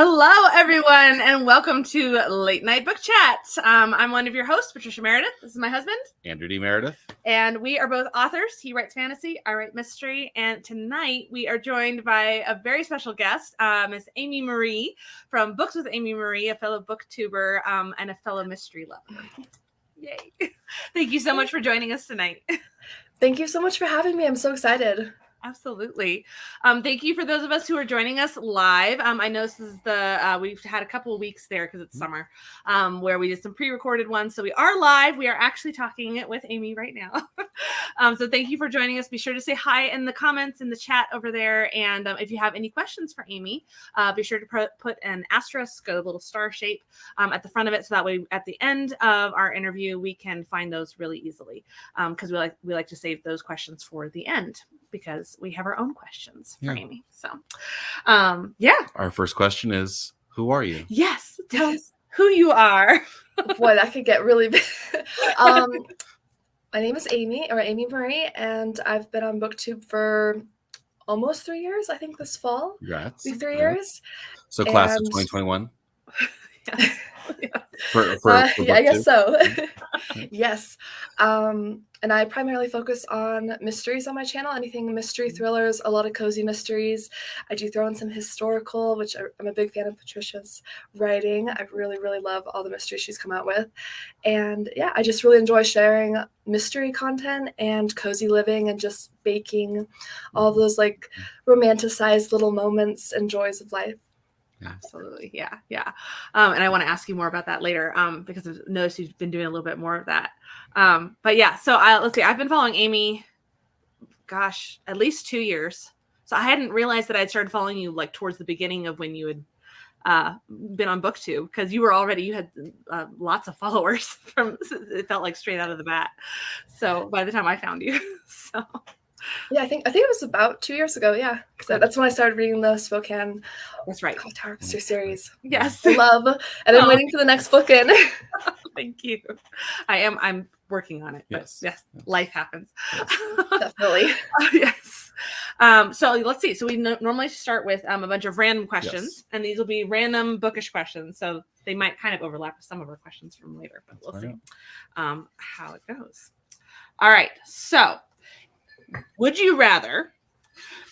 Hello, everyone, and welcome to Late Night Book Chat. I'm one of your hosts, Patricia Meredith. This is my husband, Andrew D Meredith. And we are both authors. He writes fantasy, I write mystery. And tonight we are joined by a very special guest, Miss Amy Marie from Books with Amy Marie, a fellow booktuber and a fellow mystery lover. Yay. Thank you so much for joining us tonight. Thank you so much for having me. I'm so excited. Absolutely. Thank you for those of us who are joining us live. I know this is we've had a couple of weeks there because it's summer, where we did some pre-recorded ones. So we are live. We are actually talking with Amy right now. So thank you for joining us. Be sure to say hi in the comments in the chat over there. And if you have any questions for Amy, be sure to put an asterisk, a little star shape at the front of it. So that way at the end of our interview, we can find those really easily because we like to save those questions for the end, because we have our own questions for Amy. So, Our first question is, who are you? Yes. Tell us who you are. Boy, that could get really big. My name is Amy Marie, and I've been on BookTube for almost 3 years. I think this fall. Congrats. Be 3 years. So class of 2021? Yes. Yeah, I guess so. Yes. And I primarily focus on mysteries on my channel, anything mystery thrillers, a lot of cozy mysteries. I do throw in some historical, which I'm a big fan of Patricia's writing. I really, really love all the mysteries she's come out with. And yeah, I just really enjoy sharing mystery content and cozy living and just baking all of those like romanticized little moments and joys of life. Absolutely. Yeah. And I want to ask you more about that later because I've noticed you've been doing a little bit more of that. But yeah, so let's see. I've been following Amy, at least 2 years. So I hadn't realized that I'd started following you like towards the beginning of when you had been on BookTube, because you had lots of followers it felt like straight out of the bat. So by the time I found you, so. Yeah, I think it was about 2 years ago. Yeah, because that's when I started reading the Spokane. That's right. Tower Mystery series. Yes, love, and I'm waiting for the next book in. Thank you. I'm working on it. Yes. Life happens. Yes, definitely. Yes. So let's see. So we normally start with a bunch of random questions, and these will be random bookish questions. So they might kind of overlap with some of our questions from later, but we'll see how it goes. All right. So, would you rather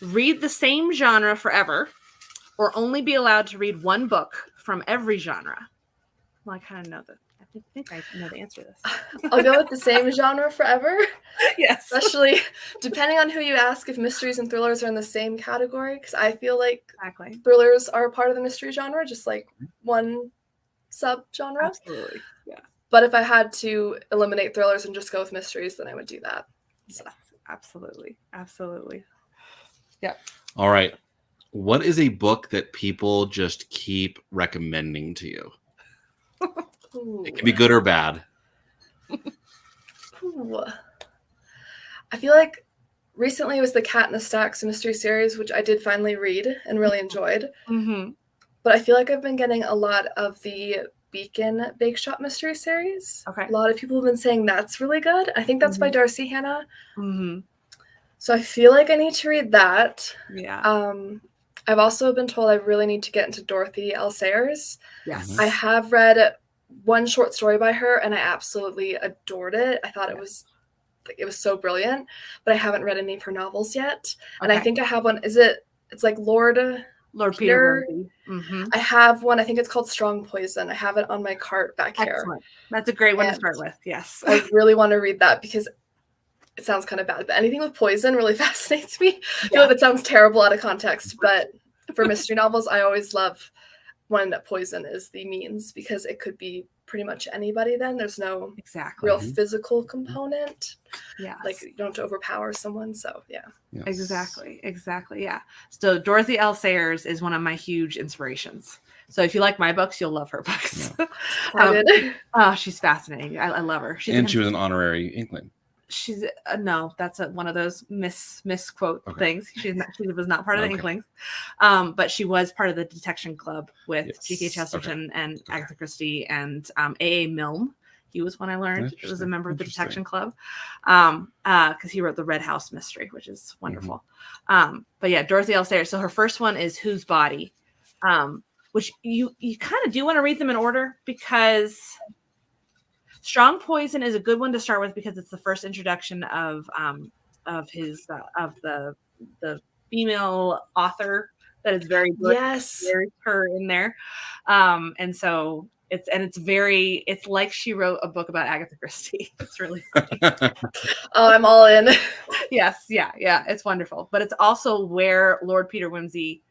read the same genre forever or only be allowed to read one book from every genre? Well, I kind of know that. I think I know the answer to this. I'll go with the same genre forever. Yes. Especially depending on who you ask if mysteries and thrillers are in the same category, because I feel like thrillers are part of the mystery genre, just like one sub-genre. Absolutely. Yeah. But if I had to eliminate thrillers and just go with mysteries, then I would do that. So. Absolutely. Yep. All right. What is a book that people just keep recommending to you? It can be good or bad. I feel like recently it was the Cat in the Stacks mystery series, which I did finally read and really enjoyed. Mm-hmm. But I feel like I've been getting a lot of the Beacon Bake Shop mystery series. Okay. A lot of people have been saying that's really good. I think that's by Darcy Hannah. Mm-hmm. So I feel like I need to read that. Yeah. I've also been told I really need to get into Dorothy L. Sayers. Yes. I have read one short story by her and I absolutely adored it. I thought it was so brilliant, but I haven't read any of her novels yet. And I think I have one. It's like Lord Peter. Mm-hmm. I have one. I think it's called Strong Poison. I have it on my cart back here. That's a great one to start with. Yes. I really want to read that because it sounds kind of bad, but anything with poison really fascinates me. I feel like that sounds terrible out of context, but for mystery novels, I always love when poison is the means, because it could be pretty much anybody then. There's no real physical component. Yeah. Like you don't have to overpower someone. So yeah. Yes. Exactly. Yeah. So Dorothy L. Sayers is one of my huge inspirations. So if you like my books, you'll love her books. Yeah. She's fascinating. I love her. She was an honorary Inkling. She's no, that's one of those misquote things. She was not part of the Inklings, but she was part of the detection club with G.K. Chesterton and Agatha Christie and A.A. Milne. He was one I learned. It was a member of the detection club because he wrote the Red House mystery, which is wonderful. But yeah, Dorothy L. Sayers. So her first one is Whose Body, which you kind of do want to read them in order, because Strong Poison is a good one to start with because it's the first introduction of his of the female author that is very good. Yes, There's her in there, and so it's like she wrote a book about Agatha Christie. It's really funny. Oh, I'm all in. Yes, yeah, it's wonderful. But it's also where Lord Peter Wimsey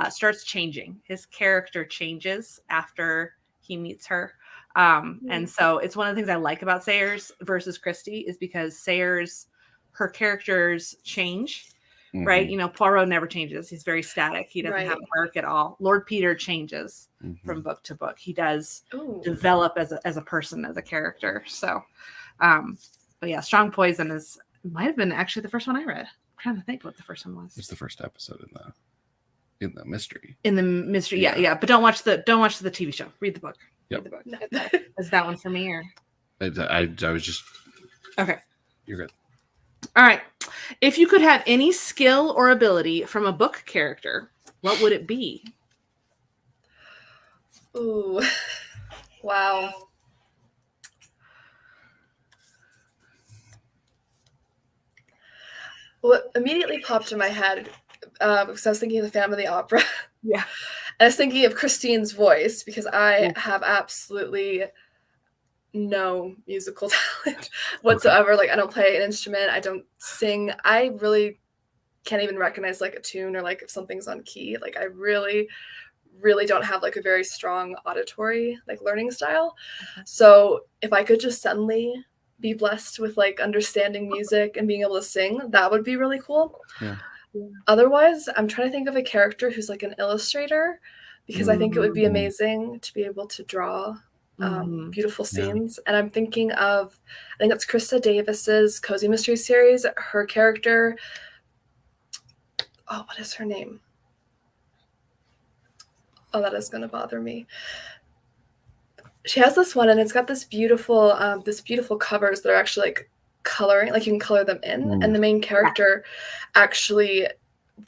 starts changing. His character changes after he meets her. And so it's one of the things I like about Sayers versus Christie is because Sayers, her characters change, right? You know, Poirot never changes. He's very static. He doesn't have an arc at all. Lord Peter changes from book to book. He does develop as a person, as a character. So, but yeah, Strong Poison might have been actually the first one I read. I'm trying to think what the first one was. It's the first episode in the mystery. In the mystery, yeah. But don't watch the TV show. Read the book. Yep. Read the book. Is that one for me or? I was just okay. You're good. All right. If you could have any skill or ability from a book character, what would it be? Ooh, wow. What immediately popped in my head, because I was thinking of the Phantom of the Opera. Yeah. And I was thinking of Christine's voice, because I have absolutely no musical talent whatsoever. Like, I don't play an instrument. I don't sing. I really can't even recognize like a tune or like if something's on key. Like, I really, really don't have like a very strong auditory like learning style. So if I could just suddenly be blessed with like understanding music and being able to sing, that would be really cool. Yeah. Otherwise, I'm trying to think of a character who's like an illustrator, because I think it would be amazing to be able to draw beautiful scenes. And I'm thinking of, I think it's Krista Davis's Cozy Mystery series. Her character, what is her name? Oh, that is going to bother me. She has this one, and it's got this beautiful covers that are actually like coloring, like you can color them in. And the main character actually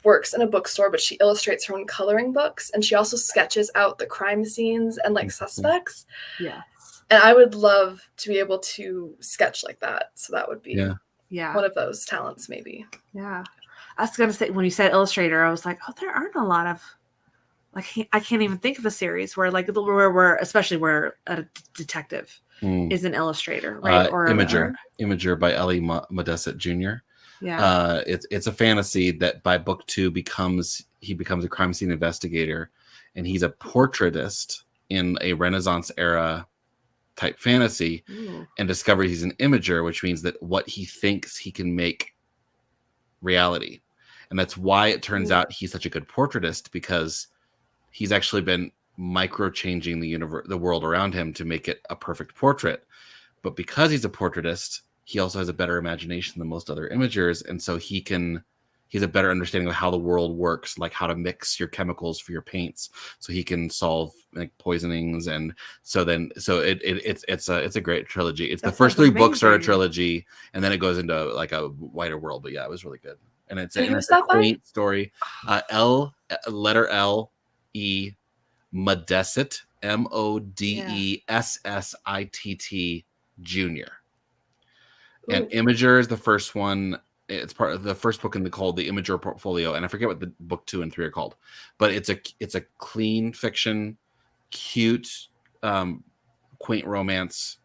works in a bookstore, but she illustrates her own coloring books, and she also sketches out the crime scenes and like suspects. Yeah. And I would love to be able to sketch like that. So that would be one of those talents, maybe. Yeah. I was going to say, when you said illustrator, I was like, there aren't a lot of, like, I can't even think of a series where especially where a detective is an illustrator, right? Or Imager by Ellie Modesset Jr. Yeah. It's a fantasy that by book 2 he becomes a crime scene investigator, and he's a portraitist in a Renaissance era type fantasy. And discovers he's an imager, which means that what he thinks he can make reality. And that's why it turns out he's such a good portraitist, because he's actually been micro changing the world around him to make it a perfect portrait. But because he's a portraitist, he also has a better imagination than most other imagers, and so he's a better understanding of how the world works, like how to mix your chemicals for your paints, so he can solve like poisonings. And so it's a great trilogy. It's the first 3 books are a trilogy, and then it goes into like a wider world. But yeah, it was really good, and it's a quaint story. Letter L E Modesset, Modessit Jr. And Imager is the first one. It's part of the first book called the Imager Portfolio, and I forget what the book 2 and 3 are called. But it's a clean fiction, cute, quaint romance,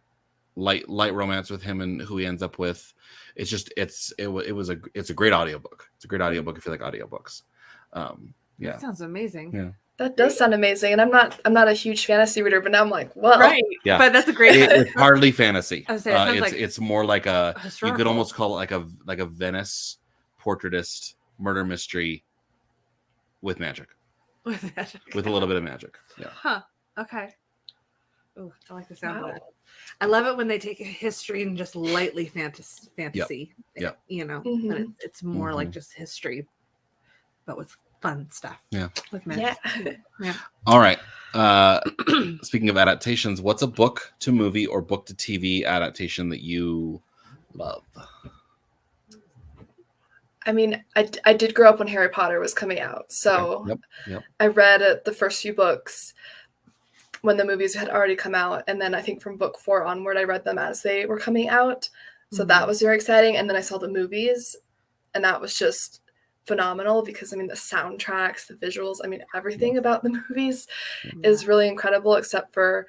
light romance with him and who he ends up with. It's a great audiobook. It's a great audiobook if you like audiobooks. That sounds amazing. Yeah. That does sound amazing, and I'm not a huge fantasy reader, but now I'm like, whoa. Right. Yeah. But that's a great. It's hardly fantasy. It's more like you could almost call it like a Venice portraitist murder mystery with magic. With a little bit of magic. Yeah. Huh. Okay. Oh, I like the sound of that. I love it when they take history and just lightly fantasy. Yep. You know, when it's more like just history, but with fun stuff. Yeah. With magic. Yeah. All right. Speaking of adaptations, what's a book to movie or book to TV adaptation that you love? I mean, I did grow up when Harry Potter was coming out. So Yep. I read the first few books when the movies had already come out. And then I think from book 4 onward, I read them as they were coming out. So that was very exciting. And then I saw the movies, and that was just phenomenal because, I mean, the soundtracks, the visuals, I mean, everything about the movies is really incredible, except for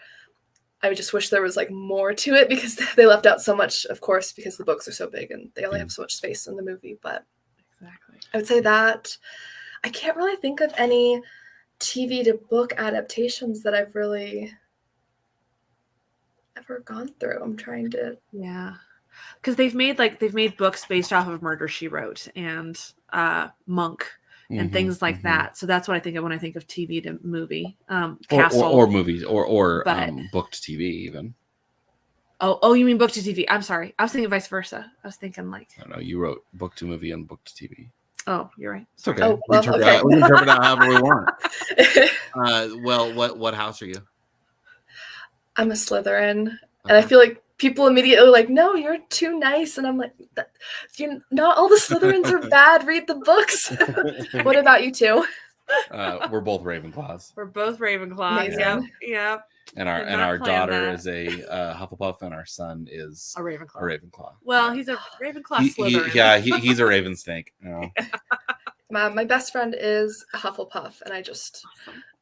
I just wish there was like more to it because they left out so much, of course, because the books are so big and they only have so much space in the movie. But I would say that I can't really think of any TV to book adaptations that I've really ever gone through. I'm trying to. Yeah. Because they've made books based off of Murder, She Wrote and Monk and things like that. So that's what I think of when I think of TV to movie. Castle or movies or booked TV even. Oh, you mean book to TV? I'm sorry. I was thinking vice versa. I was thinking like. I don't know. You wrote book to movie and book to TV. Oh, you're right. It's okay. We interpret that however we want. Well, what house are you? I'm a Slytherin, and I feel like people immediately like, no, you're too nice, and I'm like, not all the Slytherins are bad. Read the books. What about you two? We're both Ravenclaws. We're both Ravenclaws. Yep. And our daughter is a Hufflepuff, and our son is a Ravenclaw. Well, he's a Ravenclaw Slytherin. He's a Raven snake. You know? My best friend is a Hufflepuff, and I just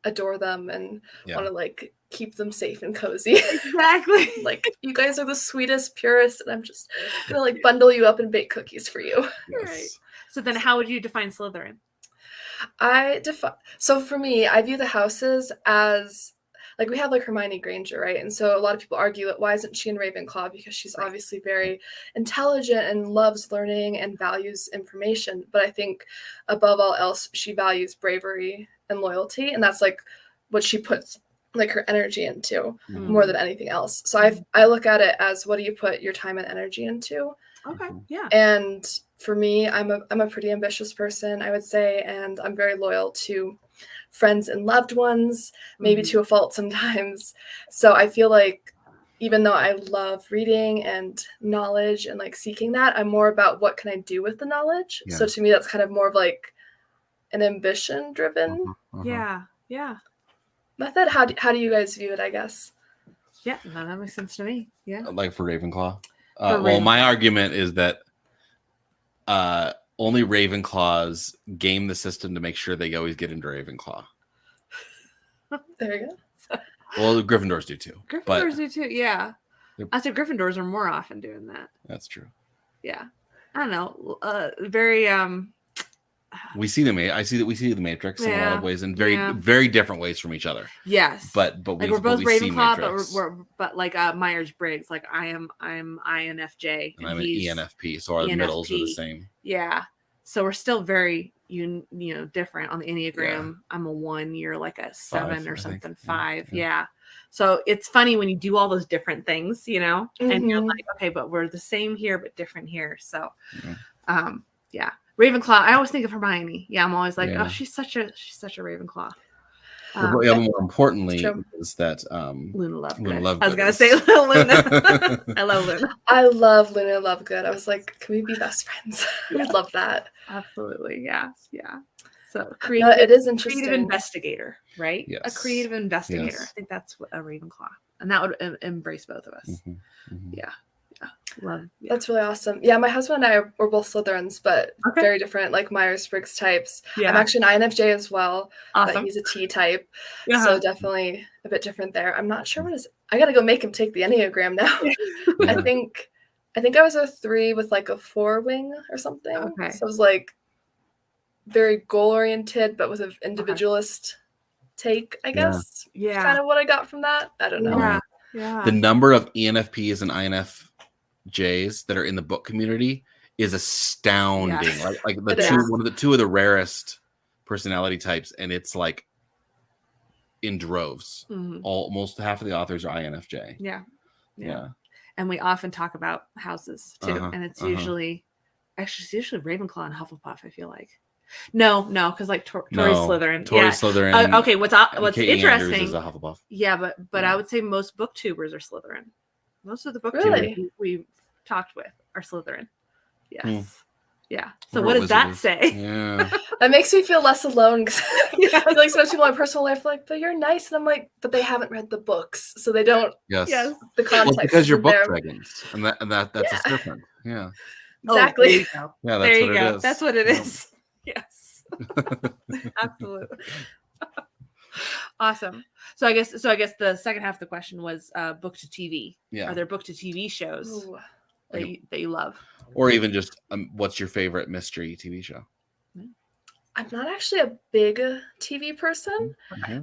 adore them and want to like keep them safe and cozy. Exactly. Like, you guys are the sweetest, purest, and I'm just gonna like bundle you up and bake cookies for you. Yes. Right. So then, how would you define Slytherin? So for me, I view the houses as like, we have like Hermione Granger, right? And so a lot of people argue that why isn't she in Ravenclaw? Because she's obviously very intelligent and loves learning and values information. But I think above all else, she values bravery and loyalty. And that's like what she puts like her energy into more than anything else. So I look at it as, what do you put your time and energy into? Okay. Yeah. And for me, I'm a pretty ambitious person, I would say, and I'm very loyal to friends and loved ones, maybe to a fault sometimes. So I feel like even though I love reading and knowledge and like seeking that, I'm more about what can I do with the knowledge. So to me, that's kind of more of like an ambition driven Yeah. method. How do you guys view it, I guess? Yeah, no, that makes sense to me. Yeah. Like for Ravenclaw? Well, my argument is that only Ravenclaws game the system to make sure they always get into Ravenclaw. There you go. Well, Gryffindors do too. Gryffindors do too, yeah. I said Gryffindors are more often doing that. That's true. Yeah. I don't know. Very we see the Matrix in a lot of ways, in very different ways from each other. Yes. But like we're both Ravenclaw, but like Myers-Briggs, like I'm INFJ and I'm an ENFP, so our middles are the same. Yeah. So we're still very different on the Enneagram. I'm a 1, you're like a 7 or something, 5. Yeah. So it's funny when you do all those different things, and you're like, okay, but we're the same here but different here. So Ravenclaw, I always think of Hermione. Yeah, I'm always like, oh, she's such a Ravenclaw. More importantly is that Luna Lovegood. Lovegood. I was gonna say Luna. I love Luna. I love Luna Lovegood. I was like, can we be best friends? I would love that. Absolutely, yeah. So it is interesting. Creative investigator, right? Yes. A creative investigator. Yes. I think that's what a Ravenclaw, and that would embrace both of us. Yeah. Love. Yeah. That's really awesome. Yeah, my husband and I were both Slytherins, but very different, like Myers-Briggs types. Yeah. I'm actually an INFJ as well. Awesome. He's a T type, so definitely a bit different there. I'm not sure I gotta go make him take the Enneagram now. I think I was a 3 with like a 4 wing or something. Okay. So it was like very goal oriented, but with an individualist take, I guess. Yeah. That's kind of what I got from that. I don't know. Yeah. The number of ENFPs and INFJs that are in the book community is astounding. Yes. Like one of the rarest personality types, and it's like in droves. Almost half of the authors are INFJ. Yeah. And we often talk about houses too, and it's usually Ravenclaw and Hufflepuff. I feel like. No, because like Tori's Slytherin. Slytherin. Okay, what's Kate interesting? Andrews is a Hufflepuff. Yeah, but I would say most booktubers are Slytherin. Most of the booktubers we've talked with are Slytherin. Yes. Yeah. So what does that say? Yeah. That makes me feel less alone because I feel like sometimes people in my personal life are like, but you're nice. And I'm like, but they haven't read the books. So they don't. Yes. The context. Well, because you're book there. dragons. And that's a serpent. Yeah. Exactly. Oh, there you go. Yeah, that's there you what go. it is. That's what it is. Yes. Absolutely. Awesome. So I guess the second half of the question was book to TV. Yeah. Are there book to TV shows that you love? Or even just what's your favorite mystery TV show? I'm not actually a big TV person,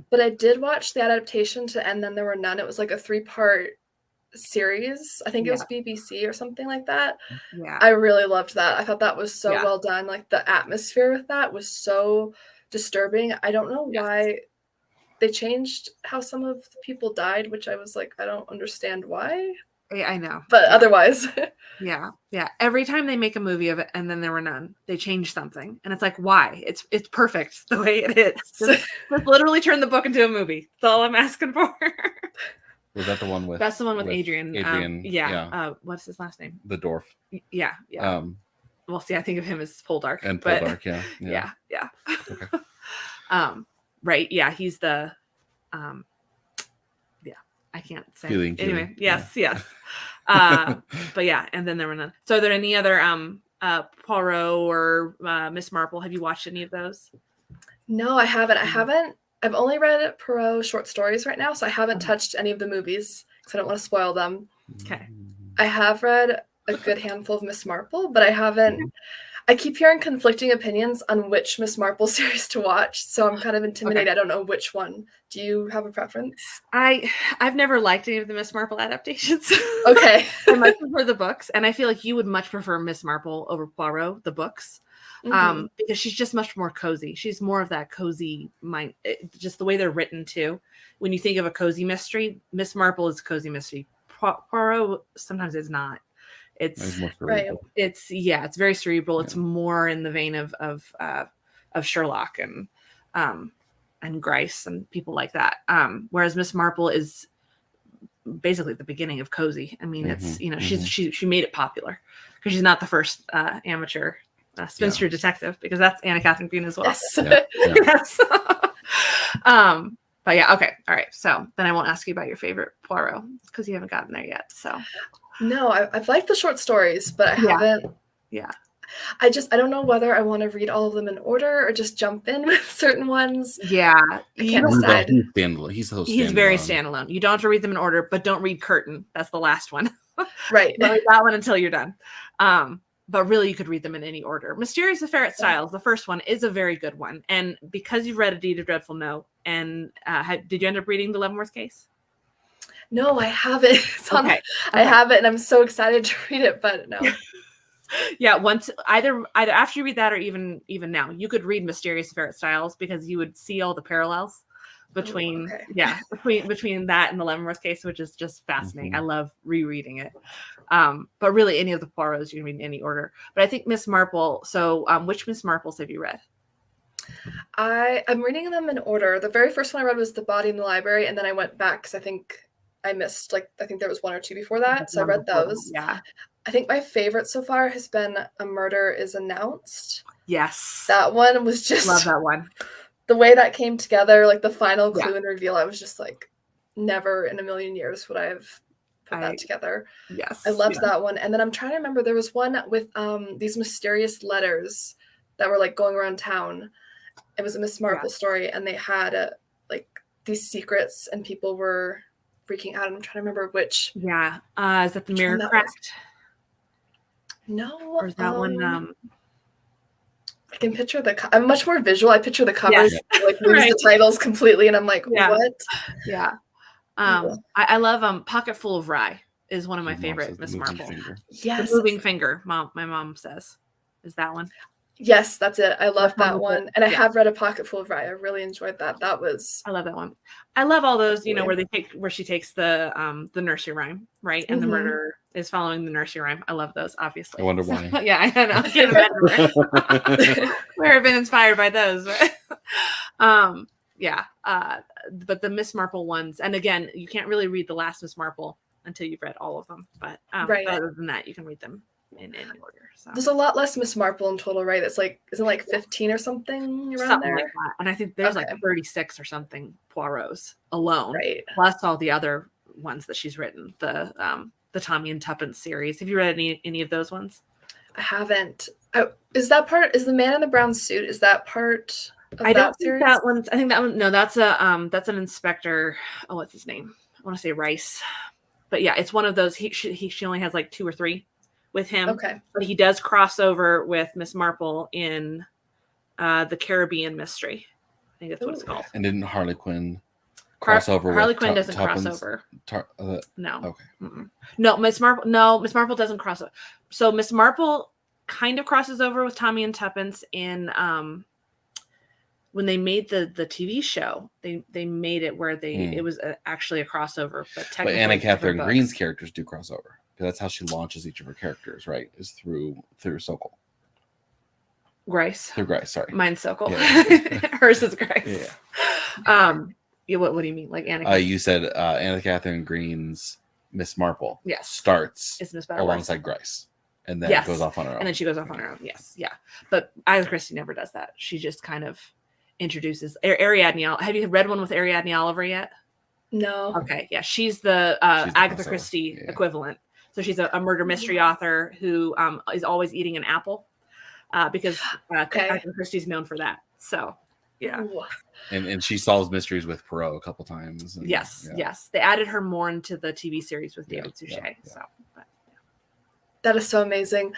but I did watch the adaptation to And Then There Were None. It was like a 3-part series. I think it was BBC or something like that. Yeah. I really loved that. I thought that was so well done. Like the atmosphere with that was so disturbing. I don't know why they changed how some of the people died, which I was like, I don't understand why. I know. But otherwise. Yeah. Every time they make a movie of it And Then There Were None, they change something. And it's like, why? It's perfect the way it is. Just literally turn the book into a movie. That's all I'm asking for. Was that the one with? That's the one with Adrian. Adrian. What's his last name? The dwarf. Yeah. Well, see, I think of him as Poldark. And Poldark, yeah. Okay. Right. Yeah. He's the, I can't say. Anyway, yes. But yeah, And Then There Were None. So are there any other Poirot or Miss Marple? Have you watched any of those? No, I haven't. I've only read Poirot short stories right now, so I haven't touched any of the movies because I don't want to spoil them. Okay. I have read a good handful of Miss Marple, but I haven't. I keep hearing conflicting opinions on which Miss Marple series to watch, so I'm kind of intimidated. Okay. I don't know which one. Do you have a preference? I've never liked any of the Miss Marple adaptations. Okay. I much prefer the books, and I feel like you would much prefer Miss Marple over Poirot, the books, because she's just much more cozy. She's more of that cozy mind, just the way they're written too. When you think of a cozy mystery, Miss Marple is a cozy mystery. Poirot sometimes is not. It's right. It's very cerebral. It's more in the vein of Sherlock and Grice and people like that. Whereas Miss Marple is basically the beginning of cozy. I mean, it's she made it popular because she's not the first amateur spinster detective, because that's Anna Catherine Green as well. Yes. Yes. But yeah, okay, all right. So then I won't ask you about your favorite Poirot because you haven't gotten there yet. So. No, I've liked the short stories, but I haven't. Yeah. I don't know whether I want to read all of them in order or just jump in with certain ones. Yeah. I can't decide. He's standalone. He's very standalone. You don't have to read them in order, but don't read Curtain. That's the last one. Right. Don't read that one until you're done. But really, you could read them in any order. Mysterious Affair at Styles, the first one, is a very good one. And because you've read A Deed of Dreadful Note, and did you end up reading The Leavenworth Case? No, I haven't. I have it, and I'm so excited to read it, but no. Yeah, once either after you read that or even now, you could read Mysterious Affair at Styles because you would see all the parallels between between that and The Leavenworth Case, which is just fascinating. I love rereading it. But really, any of the Poirots you can read in any order. But I think Miss Marple. So, which Miss Marples have you read? I'm reading them in order. The very first one I read was The Body in the Library, and then I went back because I think I missed, I think there was one or two before that. So I read those. Yeah. I think my favorite so far has been A Murder is Announced. Yes. That one was just... Love that one. The way that came together, the final clue and reveal, I was just never in a million years would I have put that together. Yes. I loved that one. And then I'm trying to remember, there was one with these mysterious letters that were going around town. It was a Miss Marple story, and they had these secrets, and people were freaking out. I'm trying to remember which. Yeah. Is that The Mirror Cracked? No. Or is that one? I can picture I'm much more visual. I picture the covers, lose the titles completely, and I'm like, what? Yeah. I love Pocket Full of Rye is one of my favorite Miss Marple. Yes. The Moving Finger, my mom says. Is that one? Yes, that's it. I love that one. And I have read A Pocket Full of Rye. I really enjoyed that. I love that one. I love all those, where she takes the nursery rhyme, right? And the murderer is following the nursery rhyme. I love those, obviously. I wonder why. Yeah, I know. I can't imagine where I've been inspired by those. But the Miss Marple ones, and again, you can't really read the last Miss Marple until you've read all of them. But other than that, you can read them in order. So there's a lot less Miss Marple in total, right? It's like, isn't it like 15 or something around something there? like that. And I think there's like 36 or something Poirots alone, right? Plus all the other ones that she's written. The Tommy and Tuppence series. Have you read any of those ones? I haven't. Is the Man in the Brown Suit? Is that part of I don't that series? think that one. I think that one. No, that's an inspector. Oh, what's his name? I want to say Rice. But yeah, it's one of those. She only has like 2 or 3 with him. Okay. But he does cross over with Miss Marple in the Caribbean Mystery. I think that's what it's called. And didn't Harley Quinn cross over? Harley Quinn doesn't cross over. No. Okay. No, Miss Marple doesn't cross over. So Miss Marple kind of crosses over with Tommy and Tuppence in when they made the TV show. They made it where it was actually a crossover, but Anna Catherine Green's characters do cross over, because that's how she launches each of her characters, right? Is through Sokol. Grice. Through Grice, sorry. Mine's Sokol. Yeah. Hers is Grice. Yeah. What do you mean? Like Anna? You said Anna Catherine Green's Miss Marple. Yes. Starts Miss alongside Grice, and then goes off on her own. And then she goes off on her own. Yes. Yeah. But Agatha Christie never does that. She just kind of introduces Ariadne. Have you read one with Ariadne Oliver yet? No. Okay. Yeah. She's the Agatha Christie equivalent. So she's a murder mystery author who is always eating an apple because Agatha Christie's known for that. So, yeah. And she solves mysteries with Poirot a couple times. And, yes. They added her more into the TV series with David Suchet. So, that is so amazing.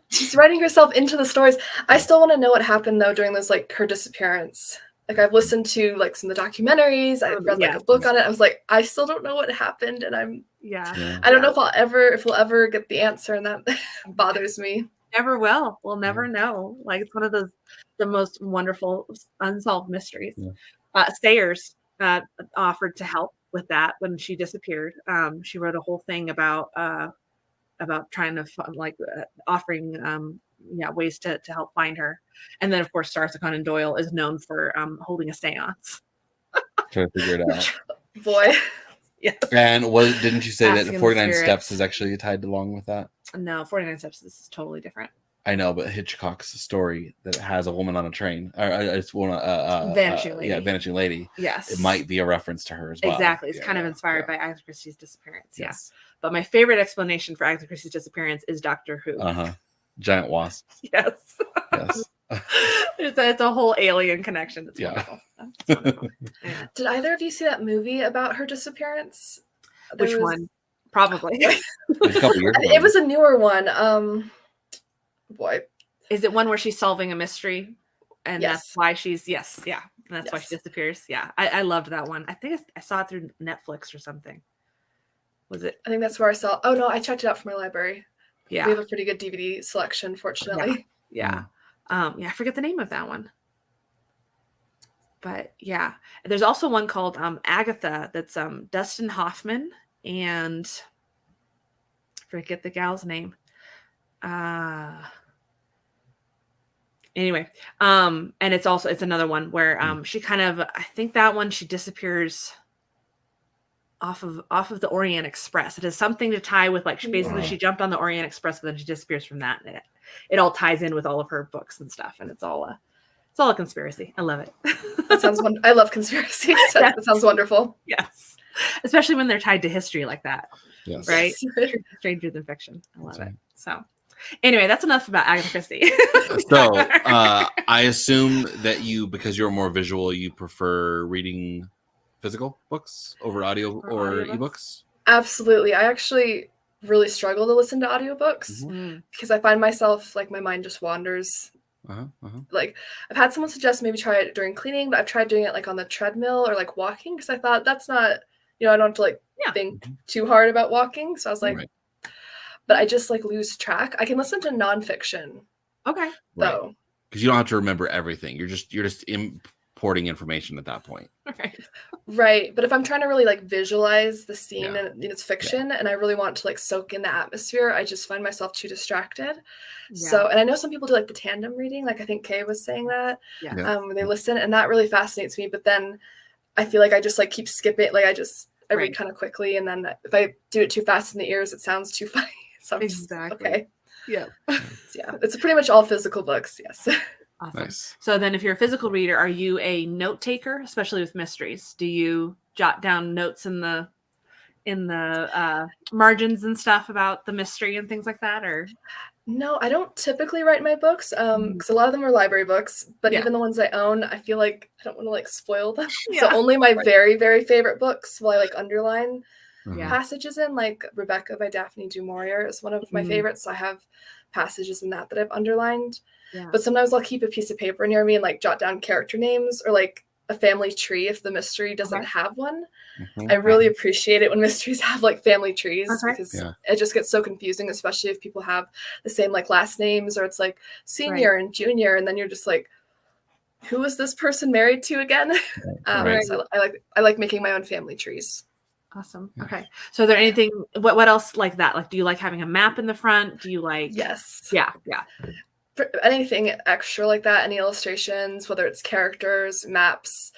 She's writing herself into the stories. I still want to know what happened though during those like her disappearance. Like I've listened to like some of the documentaries. I've read like a book on it. I was like, I still don't know what happened, and I don't know if we'll ever get the answer, and that bothers me. Never will. We'll never know. Like it's one of the most wonderful unsolved mysteries. Sayers offered to help with that when she disappeared. She wrote a whole thing about trying to offering ways to help find her. And then of course Arthur Conan Doyle is known for holding a seance. Trying to figure it out. Boy. Yes. And didn't you say that 49 Steps is actually tied along with that? No, 49 Steps is totally different. I know, but Hitchcock's story that has a woman on a train, or it's one Vanishing Lady. Vanishing Lady. Yes, it might be a reference to her as well. Exactly, it's kind of inspired by Agatha Christie's disappearance. Yes, but my favorite explanation for Agatha Christie's disappearance is Doctor Who. Giant wasps. Yes. It's a whole alien connection. It's wonderful. It's wonderful. Yeah. Did either of you see that movie about her disappearance? Which one? Probably. It was a couple years ago. It was a newer one. Boy, is it one where she's solving a mystery, and that's why she's that's why she disappears? Yeah, I loved that one. I think I saw it through Netflix or something. Was it? I think that's where I saw. Oh no, I checked it out from my library. Yeah, we have a pretty good DVD selection, fortunately. Yeah. I forget the name of that one. But yeah, there's also one called Agatha that's Dustin Hoffman and forget the gal's name. Anyway, and it's another one where she kind of, I think that one she disappears off of the Orient Express. It has something to tie with like she jumped on the Orient Express, but then she disappears from that. And it all ties in with all of her books and stuff, and it's all a conspiracy. I love it. That sounds I love conspiracies. That sounds wonderful. Yes, especially when they're tied to history like that. Yes. Right? Stranger than fiction. I love it. So anyway, that's enough about Agatha Christie. So I assume that because you're more visual, you prefer reading physical books over audio or ebooks? Absolutely. I actually really struggle to listen to audiobooks because I find myself like my mind just wanders. Like I've had someone suggest maybe try it during cleaning, but I've tried doing it like on the treadmill or like walking because I thought that's not, I don't have to like think too hard about walking. So I was like, but I just like lose track. I can listen to nonfiction. Okay. Though. Because you don't have to remember everything. You're just importing information at that point. Right. But if I'm trying to really like visualize the scene and it's fiction and I really want to like soak in the atmosphere, I just find myself too distracted. Yeah. So, and I know some people do like the tandem reading. Like I think Kay was saying that when they listen, and that really fascinates me. But then I feel like I just like keep skipping. Like I read kind of quickly. And then if I do it too fast in the ears, it sounds too funny. So I'm just, okay. Yeah. Yeah, it's pretty much all physical books. Yes. Awesome. Nice. So then if you're a physical reader, are you a note taker, especially with mysteries? Do you jot down notes in the margins and stuff about the mystery and things like that, or? No, I don't typically write my books because a lot of them are library books, but even the ones I own, I feel like I don't want to like spoil them. So only my very, very favorite books will I like underline passages in, like Rebecca by Daphne du Maurier is one of my favorites. So I have passages in that I've underlined. Yeah. But sometimes I'll keep a piece of paper near me and like jot down character names or like a family tree if the mystery doesn't have one. I really appreciate it when mysteries have like family trees because it just gets so confusing, especially if people have the same like last names or it's like senior and junior, and then you're just like, who is this person married to again? So I like making my own family trees. Awesome. Okay. So are there anything, what else like that? Like, do you like having a map in the front? Do you like? Yes. Yeah. For anything extra like that, any illustrations, whether it's characters, maps,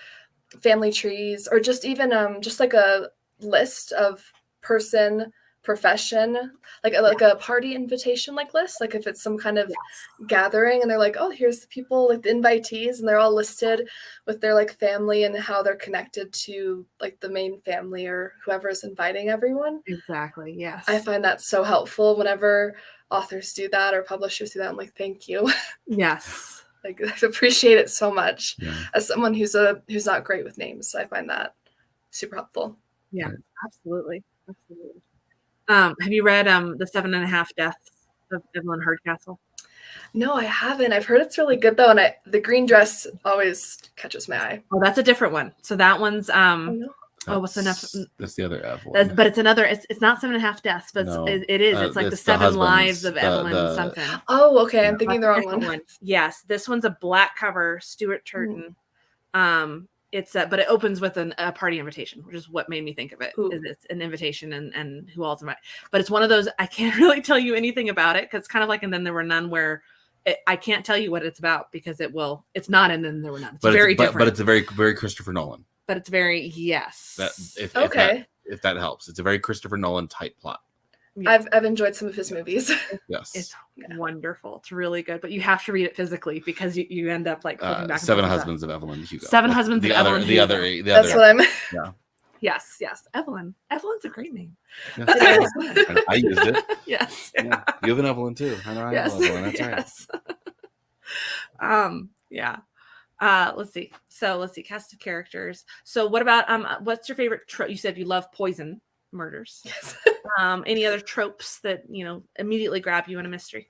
family trees, or just even just like a list of person, profession, like a party invitation like list, like if it's some kind of gathering and they're like, oh, here's the people, like the invitees, and they're all listed with their like family and how they're connected to like the main family or whoever is inviting everyone. Exactly. Yes. I find that so helpful whenever authors do that or publishers do that. I'm like, thank you. Yes. Like, I appreciate it so much as someone who's not great with names. I find that super helpful. Yeah, absolutely. Have you read The 7.5 Deaths of Evelyn Hardcastle? No, I haven't. I've heard it's really good though, and the green dress always catches my eye. Oh, that's a different one. So that one's what's enough? That's the other Evelyn. But it's another. It's not 7.5 Deaths, but it is. It's like the 7 lives of Evelyn something. Oh, okay. I'm thinking the wrong one. Yes, this one's a black cover, Stuart Turton. It's but it opens with a party invitation, which is what made me think of it. It's an invitation and who all's invited. But it's one of those I can't really tell you anything about it because it's kind of like And Then There Were None, where I can't tell you what it's about because it's not And Then There Were None. It's very different. But it's a very, very Christopher Nolan. But it's very if that helps. It's a very Christopher Nolan type plot. Yeah. I've enjoyed some of his movies. Yes, it's wonderful. It's really good, but you have to read it physically because you end up like flipping back. Seven Husbands of Evelyn Hugo. Seven Husbands of Evelyn. The other. That's what I'm. Yeah. Yes. Evelyn. Evelyn's a great name. Yes. I used it. Yes. Yeah. You have an Evelyn too. I know. I have Evelyn. That's right. Yeah. Let's see. Cast of characters. So what about what's your favorite trope? You said you love poison murders. Yes. Any other tropes that immediately grab you in a mystery?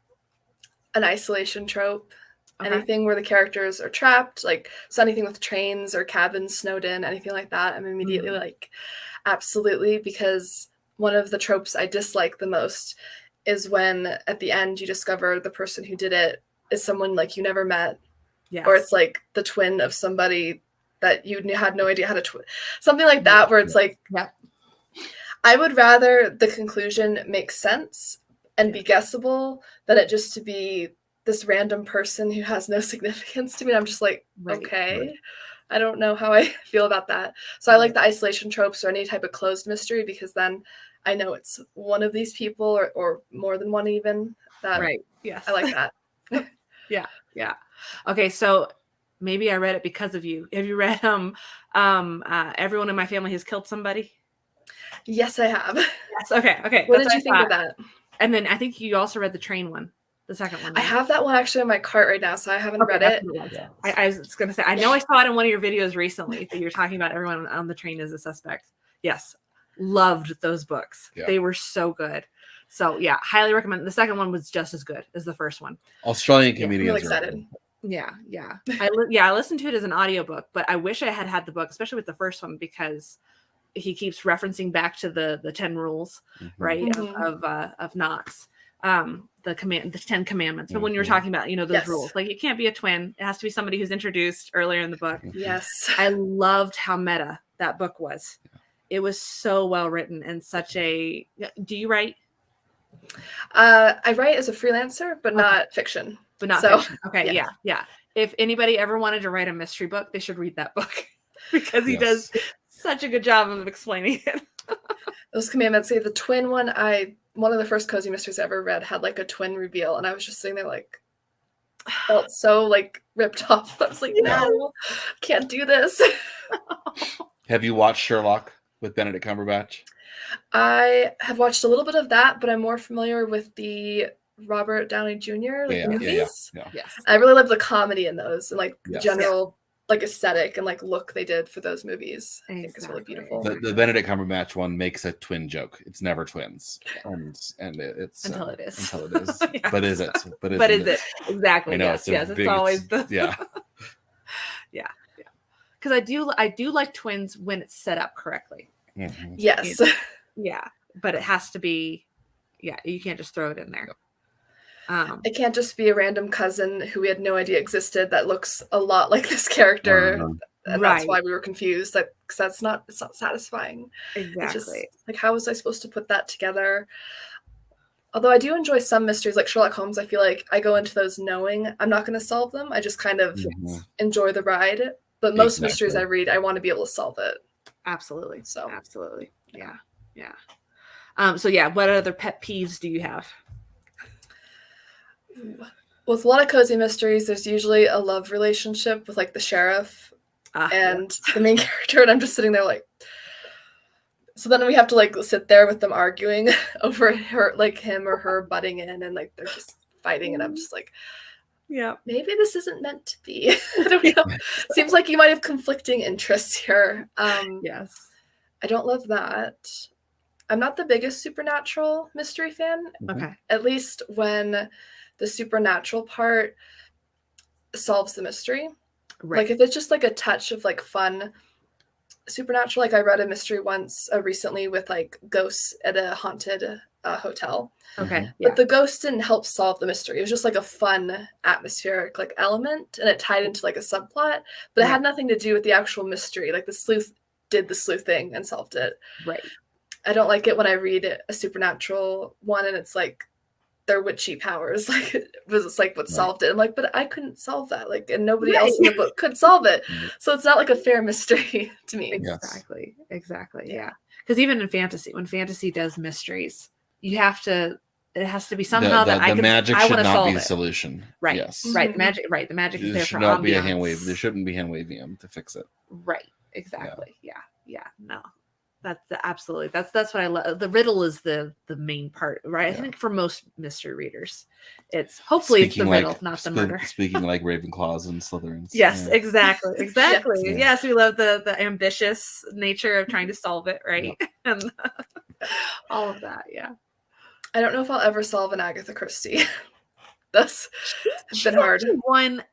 An isolation trope. Okay. Anything where the characters are trapped, like so anything with trains or cabins snowed in, anything like that. I'm immediately like, absolutely, because one of the tropes I dislike the most is when at the end you discover the person who did it is someone like you never met. Yes. Or it's like the twin of somebody that you had no idea how to twin. Something like that where it's like, I would rather the conclusion make sense and be guessable than it just to be this random person who has no significance to me. I'm just like, okay, I don't know how I feel about that. So I like the isolation tropes or any type of closed mystery because then I know it's one of these people or more than one even. Yes. I like that. Yeah. Okay, so maybe I read it because of you. Have you read Everyone in My Family Has Killed Somebody? Yes, I have. Yes. Okay. What did you think of that? And then I think you also read the train one, the second one. Right? I have that one actually in my cart right now, so I haven't read it. I was going to say, I know I saw it in one of your videos recently that you're talking about Everyone on the Train as a Suspect. Yes. Loved those books. Yeah. They were so good. So yeah, highly recommend. The second one was just as good as the first one. Australian comedians. I'm really excited. Yeah. I listened to it as an audiobook, but I wish I had the book, especially with the first one, because he keeps referencing back to the 10 rules, right? Of Knox, the 10 commandments. But when you were talking about, those rules, like it can't be a twin. It has to be somebody who's introduced earlier in the book. Yes. I loved how meta that book was. It was so well written and do you write? I write as a freelancer, but not fiction. Fiction. Okay. Yeah. If anybody ever wanted to write a mystery book, they should read that book because he does such a good job of explaining it. Those commandments. The twin one, one of the first cozy mysteries I ever read had like a twin reveal, and I was just sitting there like, felt so like ripped off. I was like, no, can't do this. Have you watched Sherlock with Benedict Cumberbatch? I have watched a little bit of that, but I'm more familiar with the Robert Downey Jr. movies. Yeah. Yes. I really love the comedy in those and like the Yes. general like aesthetic and like look they did for those movies. I think it's really beautiful. The Benedict Cumberbatch one makes a twin joke. It's never twins, and it's until it is. Until it is. Yes. But is it? But is it? Exactly. I know, yes. It's always the yeah. Yeah. Because I do like twins when it's set up correctly. Mm-hmm. Yes. Yeah, but it has to be. Yeah, you can't just throw it in there. It can't just be a random cousin who we had no idea existed that looks a lot like this character, and that's why we were confused. Because it's not satisfying. Exactly. Just, like, how was I supposed to put that together? Although I do enjoy some mysteries, like Sherlock Holmes. I feel like I go into those knowing I'm not going to solve them. I just kind of enjoy the ride. But most mysteries I read, I want to be able to solve it. Absolutely. So absolutely. Yeah. So yeah, what other pet peeves do you have? With a lot of cozy mysteries, there's usually a love relationship with like the sheriff and the main character, and I'm just sitting there like, so then we have to like sit there with them arguing over her, like him or her butting in, and like they're just fighting, and I'm just like, yeah, maybe this isn't meant to be. I don't know. Seems like you might have conflicting interests here. Yes, I don't love that. I'm not the biggest supernatural mystery fan. Okay. At least when the supernatural part solves the mystery. Right. Like if it's just like a touch of like fun supernatural, like I read a mystery once recently with like ghosts at a haunted hotel. Okay. But the ghost didn't help solve the mystery. It was just like a fun atmospheric like element, and it tied into like a subplot, but it had nothing to do with the actual mystery. Like the sleuth did the sleuthing and solved it. Right. I don't like it when I read a supernatural one and it's like their witchy powers, like it was like what solved it. I'm like, but I couldn't solve that, like, and nobody else in the book could solve it. So it's not like a fair mystery to me. Exactly. Yeah. Because even in fantasy, when fantasy does mysteries, you have to. It has to be somehow that the magic should not be the it. solution. Right. Yes. Right. The magic. Right. The magic is there should for not ambiance. be a hand wave. There shouldn't be hand waving them to fix it. Right. Exactly. Yeah. No. That's absolutely. That's what I love. The riddle is the main part, right? I think for most mystery readers, it's hopefully it's the riddle, not the murder. Speaking like Ravenclaws and Slytherins. Yes, exactly. Yes, we love the ambitious nature of trying to solve it, right? And all of that. Yeah. I don't know if I'll ever solve an Agatha Christie. That's been hard. One.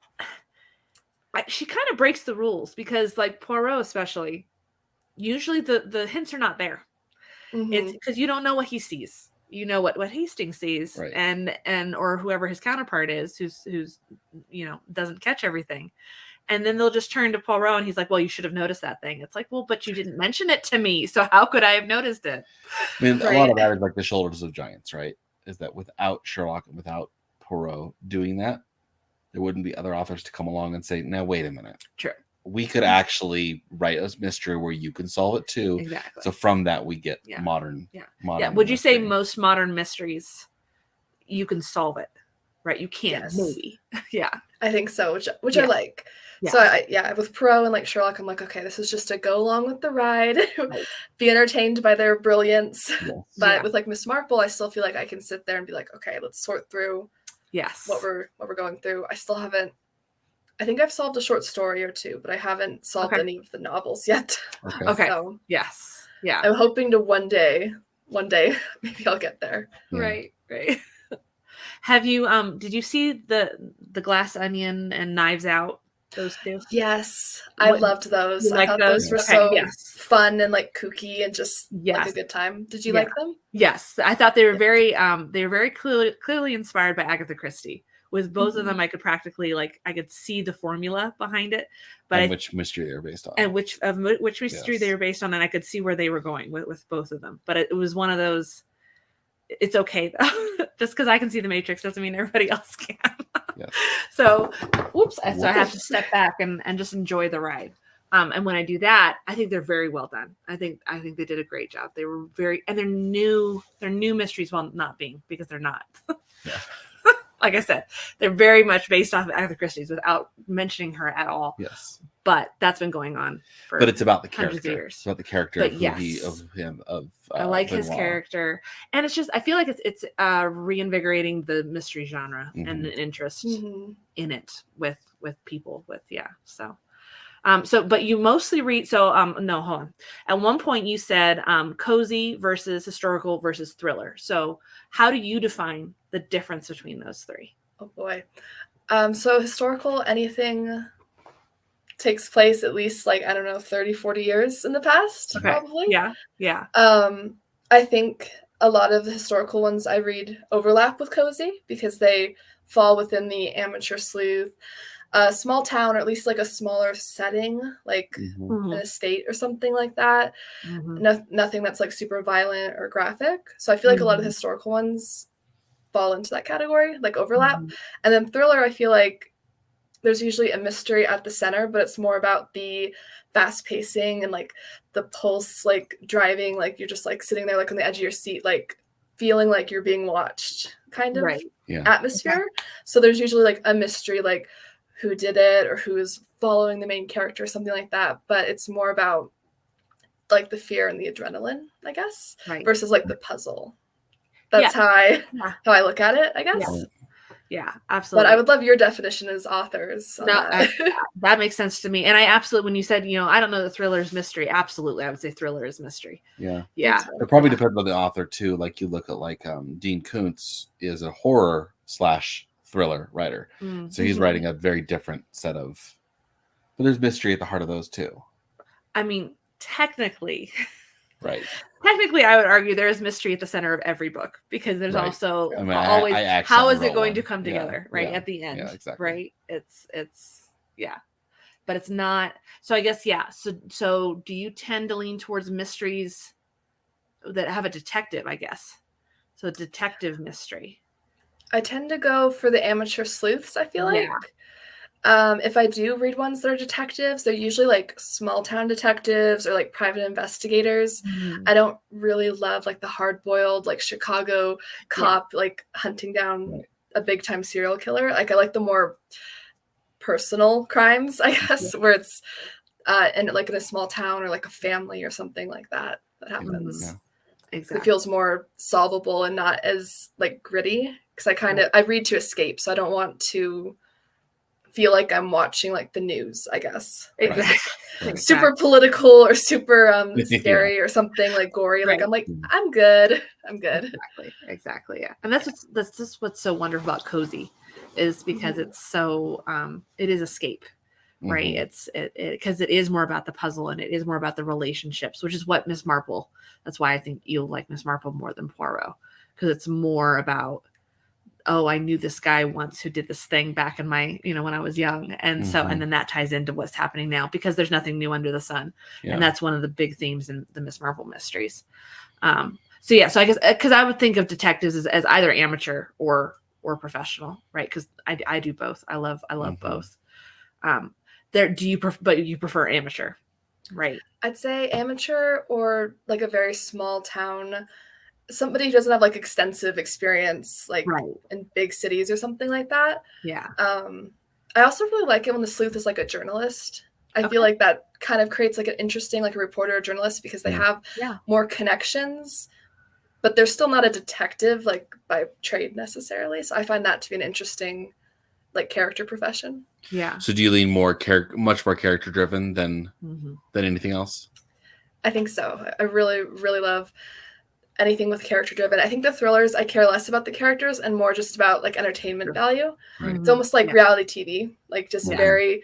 She kind of breaks the rules because, like Poirot, especially. Usually the hints are not there. It's because you don't know what he sees. You know what Hastings sees, right. and or whoever his counterpart is, who's doesn't catch everything, and then they'll just turn to Poirot and he's like, "Well, you should have noticed that thing." It's like, "Well, but you didn't mention it to me, so how could I have noticed it?" I mean, a lot of that is like the shoulders of giants, right? Is that without Sherlock and without Poirot doing that, there wouldn't be other authors to come along and say, "Now, wait a minute." True. We could actually write a mystery where you can solve it too. Exactly. So from that we get modern. Would you say most modern mysteries you can solve it, right? You can maybe. Yeah. I think so, which I like. Yeah. So with Poirot and like Sherlock, I'm like, okay, this is just to go along with the ride, be entertained by their brilliance. Yes. But with like Miss Marple, I still feel like I can sit there and be like, okay, let's sort through what we're going through. I still haven't. I think I've solved a short story or two, but I haven't solved any of the novels yet. Okay. So, yes. Yeah. I'm hoping to one day, maybe I'll get there. Right. Have you did you see the Glass Onion and Knives Out? Those two? Yes. I loved those. I thought those were so fun and like kooky and just like a good time. Did you like them? Yes. I thought they were very clearly inspired by Agatha Christie. With both of them, I could practically I could see the formula behind it, but which mystery they were based on, and which mystery they were based on, and I could see where they were going with both of them. But it was one of those. It's okay though, just because I can see the Matrix doesn't mean everybody else can. So, so I have to step back and just enjoy the ride. And when I do that, I think they're very well done. I think they did a great job. They were they're new mysteries, while not being, because they're not. Yeah. Like I said, they're very much based off of Agatha Christie's without mentioning her at all. Yes. But that's been going on for But it's about the hundreds character. of years. It's about the character I like his Benoit. character. And it's just, I feel like it's reinvigorating the mystery genre and an interest in it with people but you mostly read, no, hold on. At one point you said cozy versus historical versus thriller. So how do you define the difference between those three? Oh boy. So historical, anything takes place at least 30, 40 years in the past, probably. Yeah. I think a lot of the historical ones I read overlap with cozy because they fall within the amateur sleuth, small town, or at least like a smaller setting, like an estate or something like that. Nothing that's like super violent or graphic. So I feel like a lot of historical ones fall into that category, like overlap. And then thriller, I feel like there's usually a mystery at the center, but it's more about the fast pacing and like the pulse, like driving, like you're just like sitting there like on the edge of your seat, like feeling like you're being watched kind of atmosphere. So there's usually like a mystery, like who did it or who is following the main character or something like that. But it's more about like the fear and the adrenaline, I guess, versus like the puzzle. That's how I look at it, I guess. Yeah, absolutely. But I would love your definition as authors. That makes sense to me. And I absolutely, when you said, I don't know the thriller is mystery, absolutely, I would say thriller is mystery. Yeah. Yeah. It probably depends on the author too. Like you look at Dean Koontz is a horror / thriller writer. So he's writing a very different set of, but there's mystery at the heart of those too. I mean, technically. Right. Technically, I would argue there is mystery at the center of every book because there's also always how is it going to come together at the end, right? It's but it's not. So I guess So do you tend to lean towards mysteries that have a detective? I guess so. Detective mystery. I tend to go for the amateur sleuths. I feel like. If I do read ones that are detectives, they're usually like small town detectives or like private investigators. I don't really love like the hard boiled like Chicago cop like hunting down a big time serial killer. Like I like the more personal crimes, I guess, where it's in like in a small town or like a family or something like that happens. Exactly. It feels more solvable and not as like gritty because I read to escape, so I don't want to feel like I'm watching like the news, I guess. Exactly. Super political or super scary or something like gory. Like I'm like, I'm good. Exactly. Yeah. And that's just what's so wonderful about cozy is because it's so it is escape. Right. It's because it is more about the puzzle and it is more about the relationships, which is what Miss Marple. That's why I think you'll like Miss Marple more than Poirot, because it's more about, oh, I knew this guy once who did this thing back in my, when I was young. And so, and then that ties into what's happening now because there's nothing new under the sun. Yeah. And that's one of the big themes in the Miss Marple mysteries. So I guess, cause I would think of detectives as either amateur or professional, right? Cause I do both. I love both. But you prefer amateur, right? I'd say amateur or like a very small town, somebody who doesn't have like extensive experience, like in big cities or something like that. Yeah. I also really like it when the sleuth is like a journalist. I feel like that kind of creates like an interesting, like a reporter or journalist because they have more connections, but they're still not a detective like by trade necessarily. So I find that to be an interesting like character profession. Yeah. So do you lean much more character driven than anything else? I think so. I really, really love anything with character driven. I think the thrillers, I care less about the characters and more just about like entertainment value. It's almost like reality TV, like just very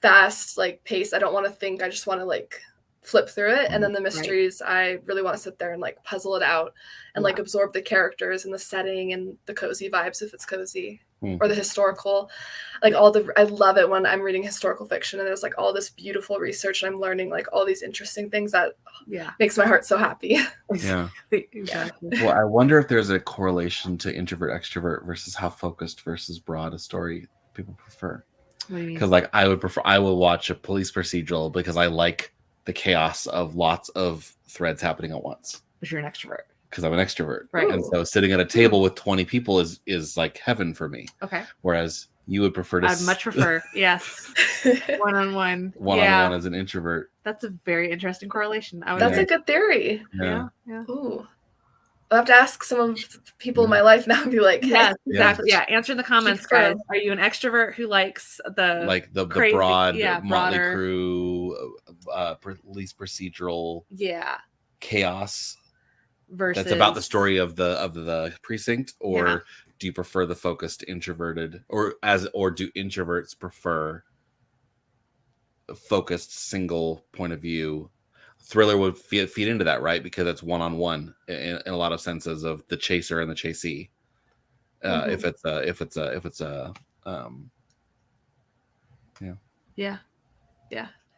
fast, like pace. I don't want to think. I just want to like flip through it. And then the mysteries, I really want to sit there and like puzzle it out and like absorb the characters and the setting and the cozy vibes if it's cozy. Or the historical, like I love it when I'm reading historical fiction and there's like all this beautiful research and I'm learning like all these interesting things that makes my heart so happy. Yeah. Well, I wonder if there's a correlation to introvert extrovert versus how focused versus broad a story people prefer. Because like I will watch a police procedural because I like the chaos of lots of threads happening at once. Because you're an extrovert. Because I'm an extrovert. Right. And so sitting at a table with 20 people is like heaven for me. Okay. Whereas you would prefer to... I'd much prefer, yes. One-on-one. One-on-one as an introvert. That's a very interesting correlation. That's a good theory. Yeah. Ooh. I'll have to ask some of the people in my life now and be like, hey. Yes, exactly. Yeah. Answer in the comments, guys. Are you an extrovert who likes the crazy, broad Motley broader Crue, police procedural chaos versus that's about the story of the precinct, or do you prefer the focused introverted, or do introverts prefer a focused single point of view? Thriller would feed into that, right? Because it's one-on-one in a lot of senses of the chaser and the chasee. If it's a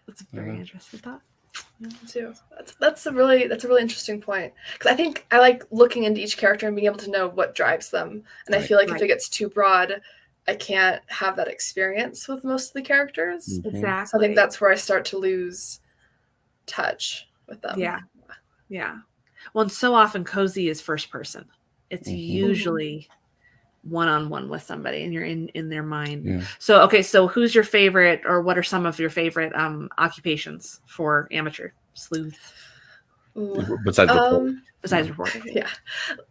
that's a very interesting thought. Too. That's a really interesting point, because I think I like looking into each character and being able to know what drives them, and I feel like if it gets too broad, I can't have that experience with most of the characters. Exactly. So I think that's where I start to lose touch with them. Yeah. Well, and so often cozy is first person. It's usually one-on-one with somebody, and you're in their mind. So who's your favorite, or what are some of your favorite occupations for amateur sleuth? Besides reporting?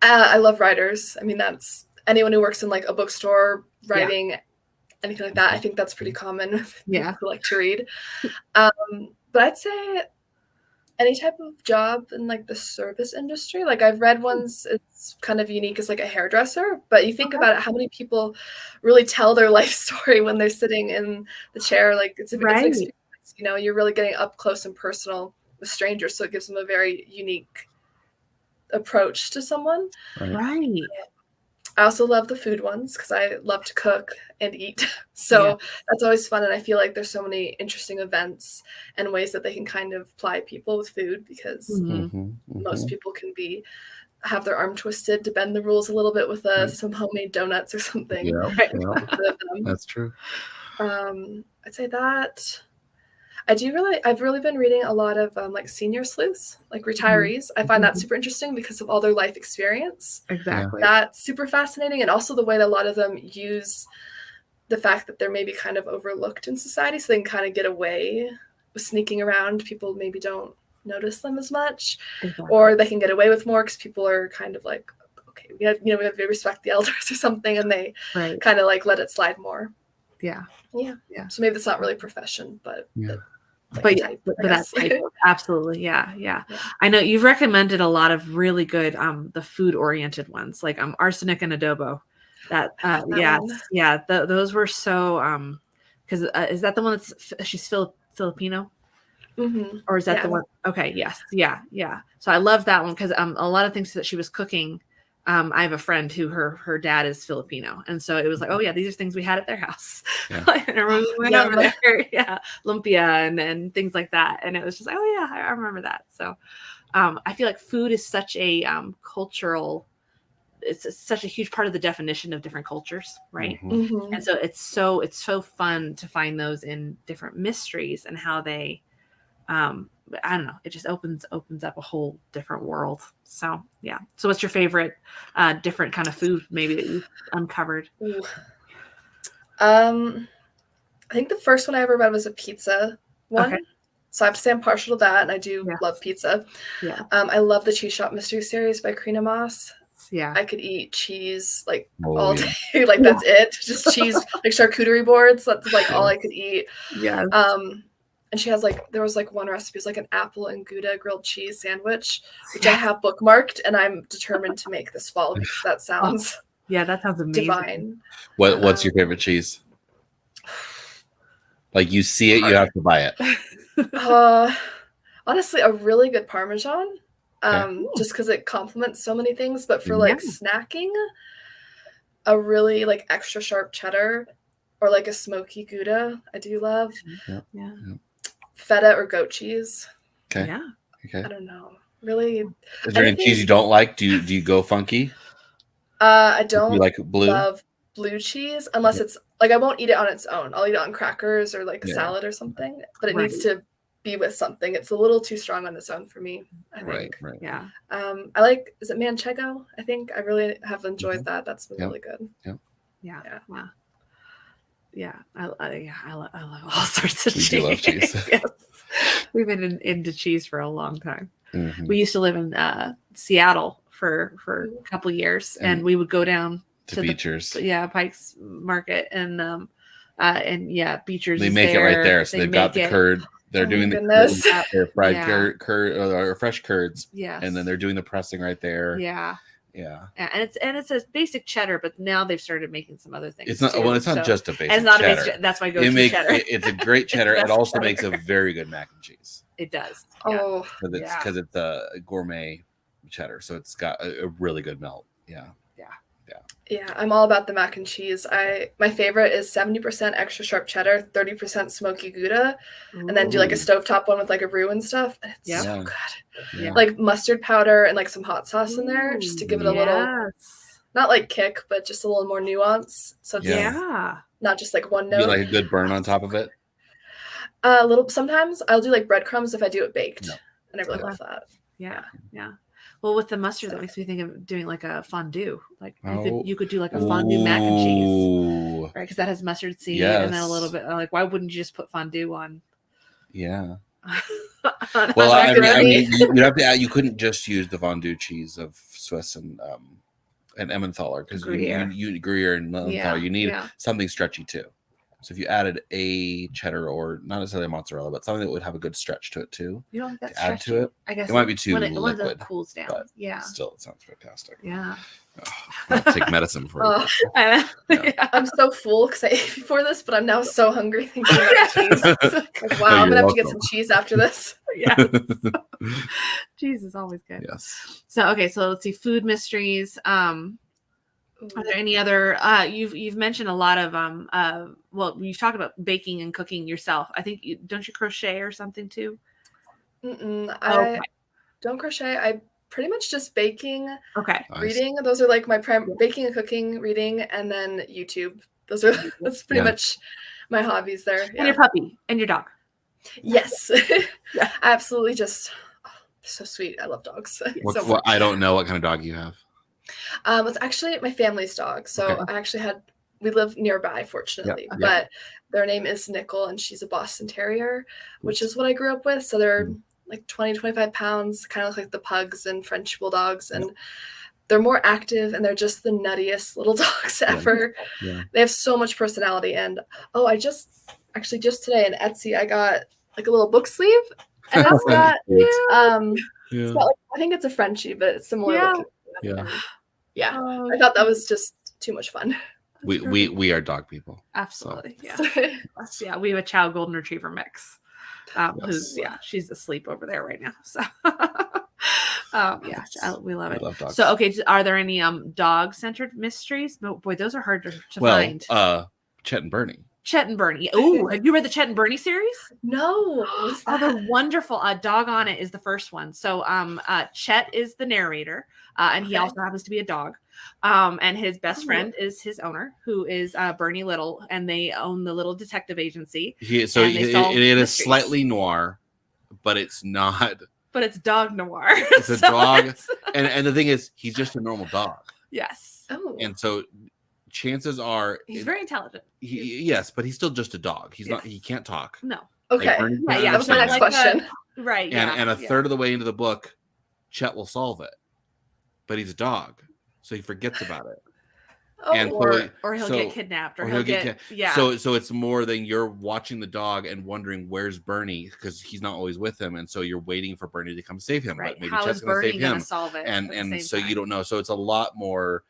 I love writers. I mean, that's anyone who works in like a bookstore writing anything like that. I think that's pretty common with people who like to read. But I'd say any type of job in like the service industry. Like I've read ones, it's kind of unique as like a hairdresser, but you think about it, how many people really tell their life story when they're sitting in the chair? Like it's an experience, you know, you're really getting up close and personal with strangers. So it gives them a very unique approach to someone. Right. I also love the food ones because I love to cook and eat. So that's always fun. And I feel like there's so many interesting events and ways that they can kind of ply people with food, because most people can have their arm twisted to bend the rules a little bit with some homemade donuts or something. That's true. I'd say that. I've really been reading a lot of like senior sleuths, like retirees. I find that super interesting because of all their life experience. Exactly. That's super fascinating. And also the way that a lot of them use the fact that they're maybe kind of overlooked in society, so they can kind of get away with sneaking around. People maybe don't notice them as much, or they can get away with more because people are kind of like, okay, we have to respect the elders or something, and they kind of like let it slide more. Yeah. So maybe it's not really a profession, but that's type, absolutely. Yeah. I know you've recommended a lot of really good the food oriented ones, like arsenic and adobo. Those were so because is that the one that's she's Filipino? Or is that the one? Okay, yes, yeah. So I love that one because a lot of things that she was cooking. I have a friend who her dad is Filipino, and so it was like, oh yeah, these are things we had at their house. I remember we went over there, lumpia and things like that, and it was just like, oh yeah, I remember that. So I feel like food is such a cultural. It's such a huge part of the definition of different cultures, right? And so it's so fun to find those in different mysteries and how they. I don't know. It just opens up a whole different world. So yeah. So what's your favorite different kind of food maybe that you've uncovered? I think the first one I ever read was a pizza one. Okay. So I have to say I'm partial to that, and I do love pizza. Yeah. I love the Cheese Shop Mystery Series by Karina Moss. Yeah. I could eat cheese like all day. Like that's it. Just cheese, like charcuterie boards. That's like all I could eat. Yeah. And she has there was one recipe, it was like an apple and Gouda grilled cheese sandwich, which I have bookmarked, and I'm determined to make this fall because that sounds that sounds amazing. Divine. What's your favorite cheese? Like you see it, you have to buy it. Honestly, a really good Parmesan, just because it complements so many things. But for snacking, a really extra sharp cheddar or a smoky Gouda, I do love. Yeah. Feta or goat cheese. Okay. Yeah. Okay. I don't know. Really. Is there any cheese you don't like? Do you go funky? I don't like blue? love blue cheese unless it's like I won't eat it on its own. I'll eat it on crackers or like a salad or something. But it needs to be with something. It's a little too strong on its own for me, I think. Right. Yeah. I like, is it manchego? I think I really have enjoyed that. That's been really good. Yeah. I love all sorts of cheese. We do love cheese. Yes. We've been into cheese for a long time. We used to live in Seattle for a couple years, and we would go down to Beecher's. Pike's Market, and Beecher's. They make it right there, so they've got the curd. They're doing the fried curd or fresh curds. Yeah, and then they're doing the pressing right there. Yeah. Yeah, and it's a basic cheddar, but now they've started making some other things. It's not it's not just a basic. And it's not cheddar. a basic. That's why I go to cheddar. It's a great cheddar. It also makes a very good mac and cheese. It does. Oh, because it's a gourmet cheddar, so it's got a really good melt. Yeah, I'm all about the mac and cheese. My favorite is 70% extra sharp cheddar, 30% smoky Gouda, and then do like a stovetop one with like a roux and stuff. And it's so good. Yeah. Like mustard powder and like some hot sauce in there just to give it a little, not like kick, but just a little more nuance. So it's not just like one note. You like a good burn on top of it? A little. Sometimes I'll do like breadcrumbs if I do it baked, and I really love that. Yeah. Well, with the mustard, that makes me think of doing like a fondue. Like you could do like a fondue mac and cheese, right? Because that has mustard seed and then a little bit. Like, why wouldn't you just put fondue on? Yeah. Well, I mean, you have to. You couldn't just use the fondue cheese of Swiss and Emmentaler because you Gruyere and Emmentaler. You need something stretchy too. So if you added a cheddar or not necessarily mozzarella, but something that would have a good stretch to it too, you don't to add to it. I guess it might be too liquid. liquid. It cools down. But still, it sounds fantastic. Yeah. I'll take medicine for it. I'm so full because I ate before this, but I'm now so hungry thinking about cheese. Like, wow, I'm gonna have to get some cheese after this. Yeah. Cheese is always good. Yes. So let's see, food mysteries. Are there any other you've mentioned a lot of well, you've talked about baking and cooking yourself. I think don't you crochet or something too? I don't crochet. I pretty much just baking, reading. Nice. Those are like my baking and cooking, reading, and then YouTube. That's pretty much my hobbies there. And your puppy and your dog. Yes. Absolutely, just so sweet. I love dogs. I don't know what kind of dog you have. It's actually my family's dog. So we live nearby, fortunately, but their name is Nickel and she's a Boston Terrier, which is what I grew up with. So they're like 20, 25 pounds, kind of look like the pugs and French bulldogs. And they're more active and they're just the nuttiest little dogs ever. Yeah. They have so much personality. And I just today in Etsy, I got like a little book sleeve and it's got, it's got like, I think it's a Frenchie, but it's similar looking. Yeah. I thought that was just too much fun. We are dog people. Absolutely. So. We have a Chow Golden Retriever mix. Who's she's asleep over there right now. So we love it. Love dogs. So are there any dog centered mysteries? No, boy, those are hard to find. Chet and Bernie. Chet and Bernie. Oh, have you read the Chet and Bernie series? No. They're wonderful. Dog on It is the first one. So Chet is the narrator, and he also happens to be a dog. And his best friend is his owner, who is Bernie Little, and they own the little detective agency. It is slightly noir, but it's not. But it's dog noir. It's a dog, and the thing is, he's just a normal dog. Yes. Oh. And so chances are he's very intelligent. Yes, but he's still just a dog. He's not. He can't talk. No. Okay. That was my next question. Right. And a third of the way into the book, Chet will solve it, but he's a dog, so he forgets about it. Or he'll get kidnapped, or he'll get So it's more than you're watching the dog and wondering where's Bernie because he's not always with him, and so you're waiting for Bernie to come save him. Right. But maybe How Chet's is Bernie going to solve it? And so you don't know. So it's a lot more.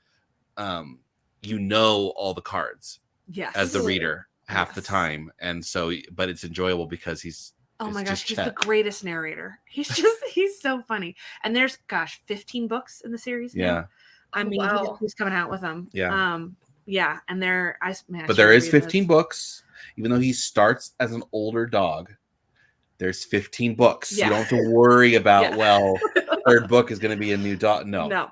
All the cards. Yes. As the reader half the time, and so but it's enjoyable because he's. Oh my gosh, he's the greatest narrator. He's so funny. And there's 15 books in the series. Yeah. I mean, he's coming out with them. Yeah. And there is 15 books, even though he starts as an older dog. There's 15 books. Yeah. You don't have to worry about third book is going to be a new dog. No.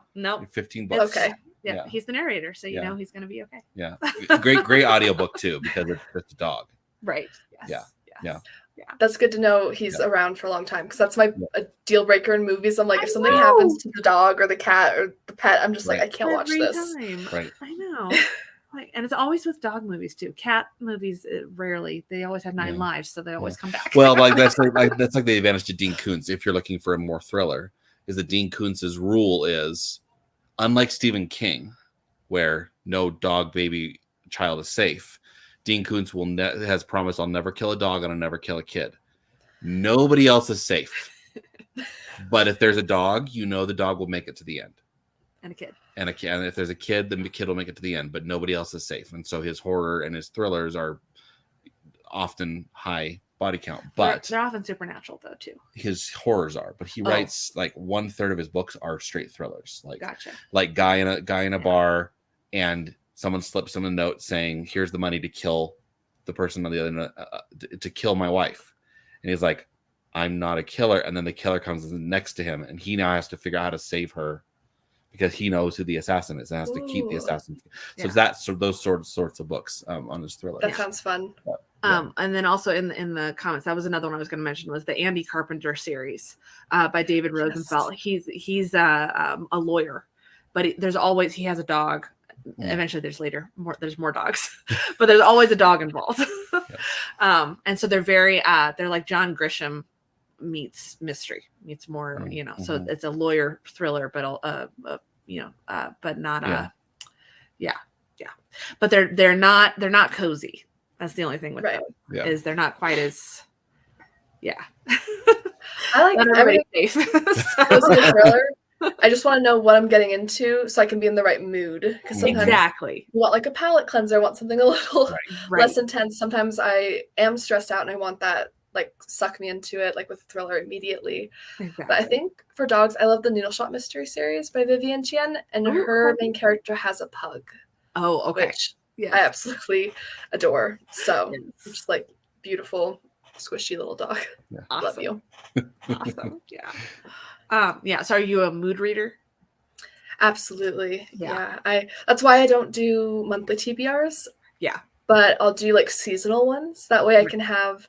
15 books. Okay. Yeah. He's the narrator, so you know he's going to be okay. Yeah. Great audiobook too, because it's a dog. Right. Yes. Yeah. That's good to know he's around for a long time, because that's my a deal breaker in movies. I'm like, if something happens to the dog or the cat or the pet, I'm just like, I can't watch this. Right. I know. Like, and it's always with dog movies too. Cat movies, rarely. They always have 9 lives, so they always come back. Well, like that's like the advantage to Dean Koontz. If you're looking for a more thriller, is that Dean Koontz's rule is, unlike Stephen King, where no dog, baby, child is safe. Dean Koontz has promised, I'll never kill a dog and I'll never kill a kid. Nobody else is safe. But if there's a dog, you know the dog will make it to the end. And a kid. And if there's a kid, then the kid will make it to the end. But nobody else is safe. And so his horror and his thrillers are often high body count. But they're often supernatural though too. His horrors are. But he writes like 1/3 of his books are straight thrillers. Like gotcha. Like guy in a bar, and someone slips him a note saying, "Here's the money to kill the person on the other to kill my wife," and he's like, "I'm not a killer." And then the killer comes next to him, and he now has to figure out how to save her because he knows who the assassin is and has to keep the assassin. So that's those sorts of books on his thriller. That sounds fun. And then also in the comments, that was another one I was going to mention, was the Andy Carpenter series by David Rosenfeld. He's a lawyer, but he has a dog. Eventually there's more dogs, but there's always a dog involved. And so they're they're like John Grisham meets mystery, meets more, so it's a lawyer thriller, but but not but they're not cozy. That's the only thing with them, is they're not quite as I like every safe. Cozy thriller. I just want to know what I'm getting into so I can be in the right mood. Because sometimes you want like a palate cleanser, I want something a little less intense. Sometimes I am stressed out and I want that like suck me into it, like with a thriller immediately. Exactly. But I think for dogs, I love the Needle Shot Mystery Series by Vivian Chien, and her main character has a pug. Oh, okay. Which I absolutely adore. So just like beautiful, squishy little dog. Yeah. Awesome. Love you. Awesome. Yeah. So are you a mood reader? Absolutely. Yeah. That's why I don't do monthly TBRs. Yeah. But I'll do like seasonal ones. That way I can have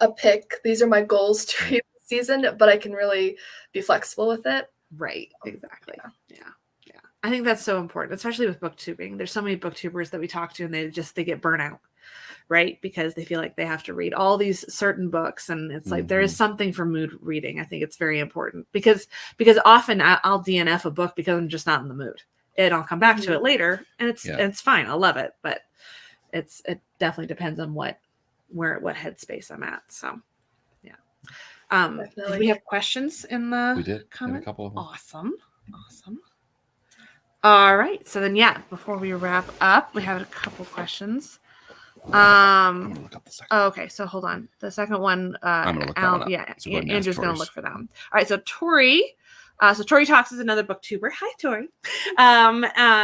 a pick. These are my goals to read this season, but I can really be flexible with it. Right. Exactly. Yeah. I think that's so important, especially with booktubing. There's so many booktubers that we talk to, and they get burnt out, right? Because they feel like they have to read all these certain books, and it's like there is something for mood reading. I think it's very important because often I'll DNF a book because I'm just not in the mood, and I'll come back to it later, and it's fine. I love it, but it definitely depends on what headspace I'm at. So did we have questions in the we did comment? A couple of them. Awesome. All right. So then, before we wrap up, we have a couple questions. Okay. So hold on. The second one, I'm gonna look that one up. So Andrew's going to look for that one. All right. So Tori, Tori Talks is another booktuber. Hi, Tori.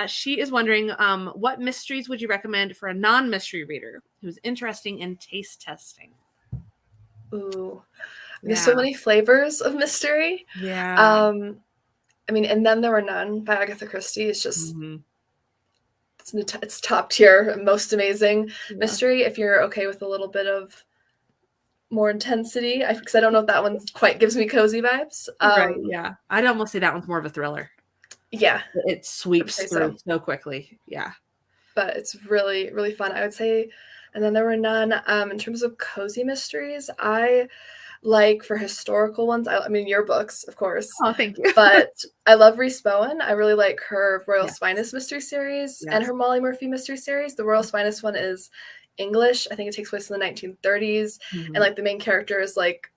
She is wondering, what mysteries would you recommend for a non-mystery reader who's interested in taste testing? Ooh, there's so many flavors of mystery. Yeah. I mean, And Then There Were None by Agatha Christie is just, it's top tier, most amazing mystery. If you're okay with a little bit of more intensity, because I don't know if that one quite gives me cozy vibes. Right, yeah. I'd almost say that one's more of a thriller. Yeah. It sweeps through so quickly. Yeah. But it's really, really fun. I would say And Then There Were None. In terms of cozy mysteries, I like for historical ones, I mean your books, of course. Oh, thank you. But I love Rhys Bowen. I really like her Royal Spinous mystery series and her Molly Murphy mystery series. The Royal Spinous one is English. I think it takes place in the 1930s. And like the main character is like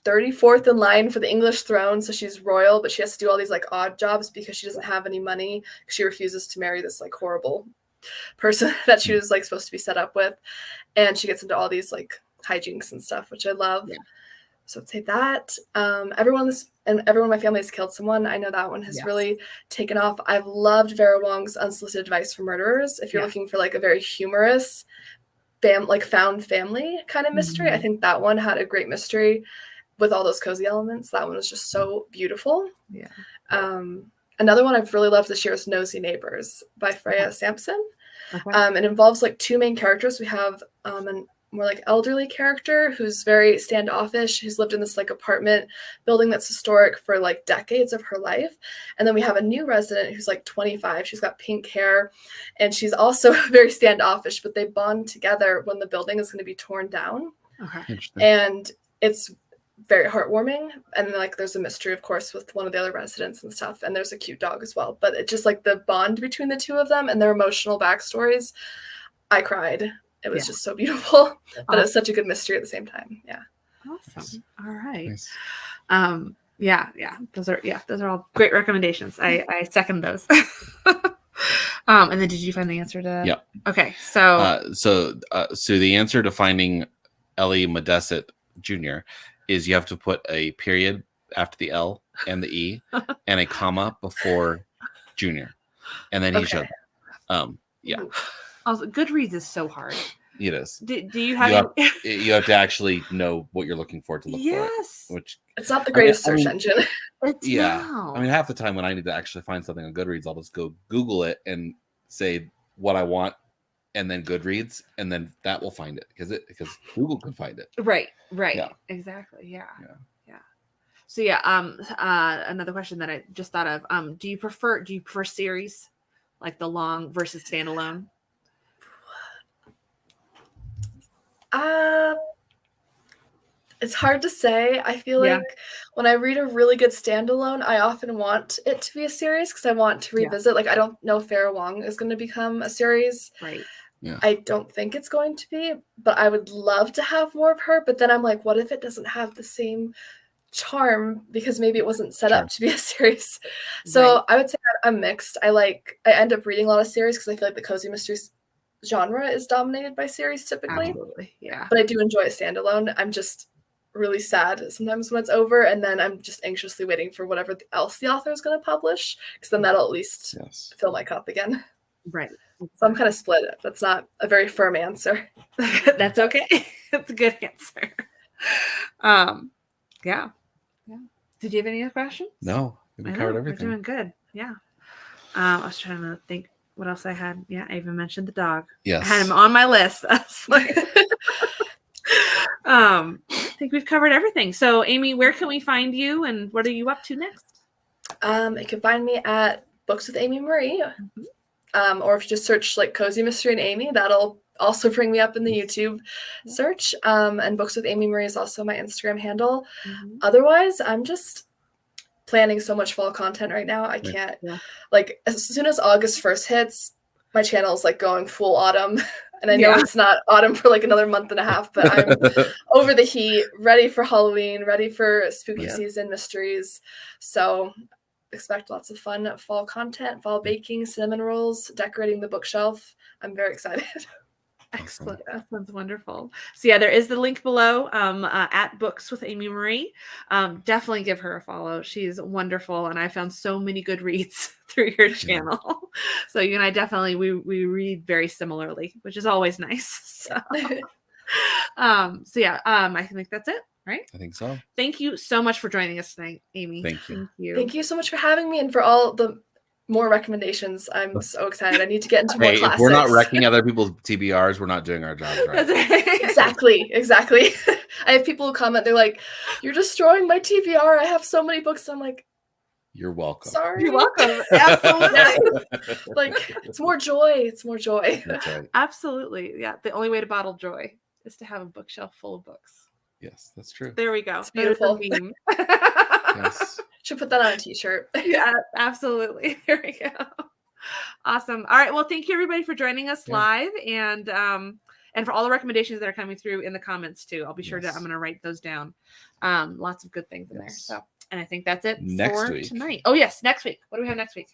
34th in line for the English throne. So she's royal, but she has to do all these like odd jobs because she doesn't have any money. She refuses to marry this like horrible person that she was like supposed to be set up with. And she gets into all these like hijinks and stuff, which I love. So I'd say that. Everyone in my family has killed someone. I know that one has really taken off. I've loved Vera Wong's Unsolicited Advice for Murderers. If you're looking for like a very humorous found family kind of mystery, I think that one had a great mystery with all those cozy elements. That one was just so beautiful. Another one I've really loved this year is Nosy Neighbors by Freya Sampson. Okay. It involves like two main characters. We have a more like elderly character who's very standoffish, who's lived in this like apartment building that's historic for like decades of her life. And then we have a new resident who's like 25. She's got pink hair and she's also very standoffish, but they bond together when the building is going to be torn down. Okay. And it's very heartwarming. And then, like, there's a mystery, of course, with one of the other residents and stuff. And there's a cute dog as well. But it's just like the bond between the two of them and their emotional backstories. I cried. It was just so beautiful. But it's such a good mystery at the same time. Yeah. Awesome. All right. Nice. Yeah. Those are all great recommendations. I second those. And then did you find the answer to? Yeah. Okay. So the answer to finding Ellie Modesett Jr. is you have to put a period after the L and the E and a comma before Junior. And then he showed. Yeah. Also, Goodreads is so hard. It is. Do you have you have to actually know what you're looking for to look for it. Which it's not the greatest search engine. No. I mean, half the time when I need to actually find something on Goodreads, I'll just go Google it and say what I want, and then Goodreads, and then that will find it because Google can find it. Right. Yeah. Exactly. Yeah. So another question that I just thought of, do you prefer series, like the long versus standalone? It's hard to say. I feel like when I read a really good standalone, I often want it to be a series because I want to revisit. Like, I don't know if Farrah Wong is going to become a series. Right. Yeah. I don't think it's going to be, but I would love to have more of her. But then I'm like, what if it doesn't have the same charm because maybe it wasn't set up to be a series? So I would say I'm mixed. I end up reading a lot of series because I feel like the cozy mysteries genre is dominated by series typically. Absolutely. Yeah. But I do enjoy a standalone. I'm just really sad sometimes when it's over, and then I'm just anxiously waiting for whatever else the author is going to publish, because then that'll at least fill my cup again. Right. So I'm kind of split. That's not a very firm answer. That's okay. That's a good answer. Yeah. Did you have any other questions? No, we covered everything. We're doing good. Yeah. I was trying to think what else I had. Yeah, I even mentioned the dog. Yes. I had him on my list. I was like, I think we've covered everything. So, Amy, where can we find you, and what are you up to next? You can find me at Books with Amy Marie, or if you just search like Cozy Mystery and Amy, that'll also bring me up in the YouTube search. And Books with Amy Marie is also my Instagram handle. Otherwise, I'm just planning so much fall content right now. I can't like, as soon as August 1st hits, my channel is like going full autumn. And I know it's not autumn for like another month and a half, but I'm over the heat, ready for Halloween, ready for spooky season mysteries. So expect lots of fun fall content, fall baking, cinnamon rolls, decorating the bookshelf. I'm very excited. Excellent. That sounds wonderful. So there is the link below at Books with Amy Marie. Definitely give her a follow. She's wonderful, and I found so many good reads through your channel. So you and I definitely we read very similarly, which is always nice. So, I think that's it. Right? I think so. Thank you so much for joining us tonight, Amy. Thank you. Thank you so much for having me and for all the more recommendations. I'm so excited. I need to get into more classics. If we're not wrecking other people's TBRs, we're not doing our jobs right. Exactly. I have people who comment, they're like, "You're destroying my TBR. I have so many books." I'm like, you're welcome. Sorry. You're welcome. Absolutely. Like, it's more joy. That's right. Absolutely. Yeah. The only way to bottle joy is to have a bookshelf full of books. Yes, that's true. There we go. It's beautiful. Yes. Should put that on a t-shirt. Yeah, absolutely. There we go. Awesome. All right. Well, thank you everybody for joining us live, and for all the recommendations that are coming through in the comments too. I'll be sure I'm going to write those down. Lots of good things in there. So, and I think that's it for tonight. Oh yes, next week. What do we have next week?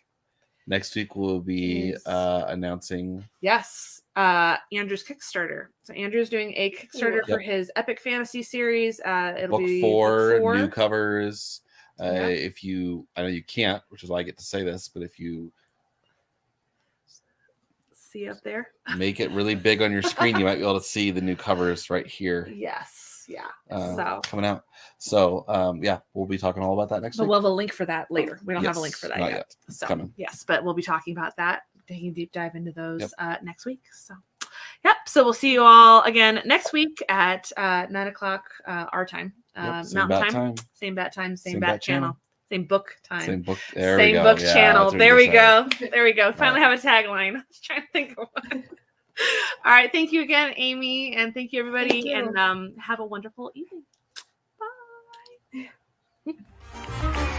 Next week we'll be announcing. Yes. Andrew's Kickstarter. So Andrew's doing a Kickstarter for his epic fantasy series. It'll be book 4, new covers. If you, I know you can't, which is why I get to say this, but if you see up there, make it really big on your screen, you might be able to see the new covers right here. Yes. Yeah. Coming out. So we'll be talking all about that next week. We'll have a link for that later. We don't have a link for that yet. It's so coming. Yes, but we'll be talking about that, taking a deep dive into those next week. So so we'll see you all again next week at 9:00 our time. Mountain time. Same bat time, same bat channel. Same book time. Same book. Same book channel. There we go. There we go. Finally have a tagline. I was trying to think of one. All right. Thank you again, Amy. And thank you, everybody. Thank you. And have a wonderful evening. Bye.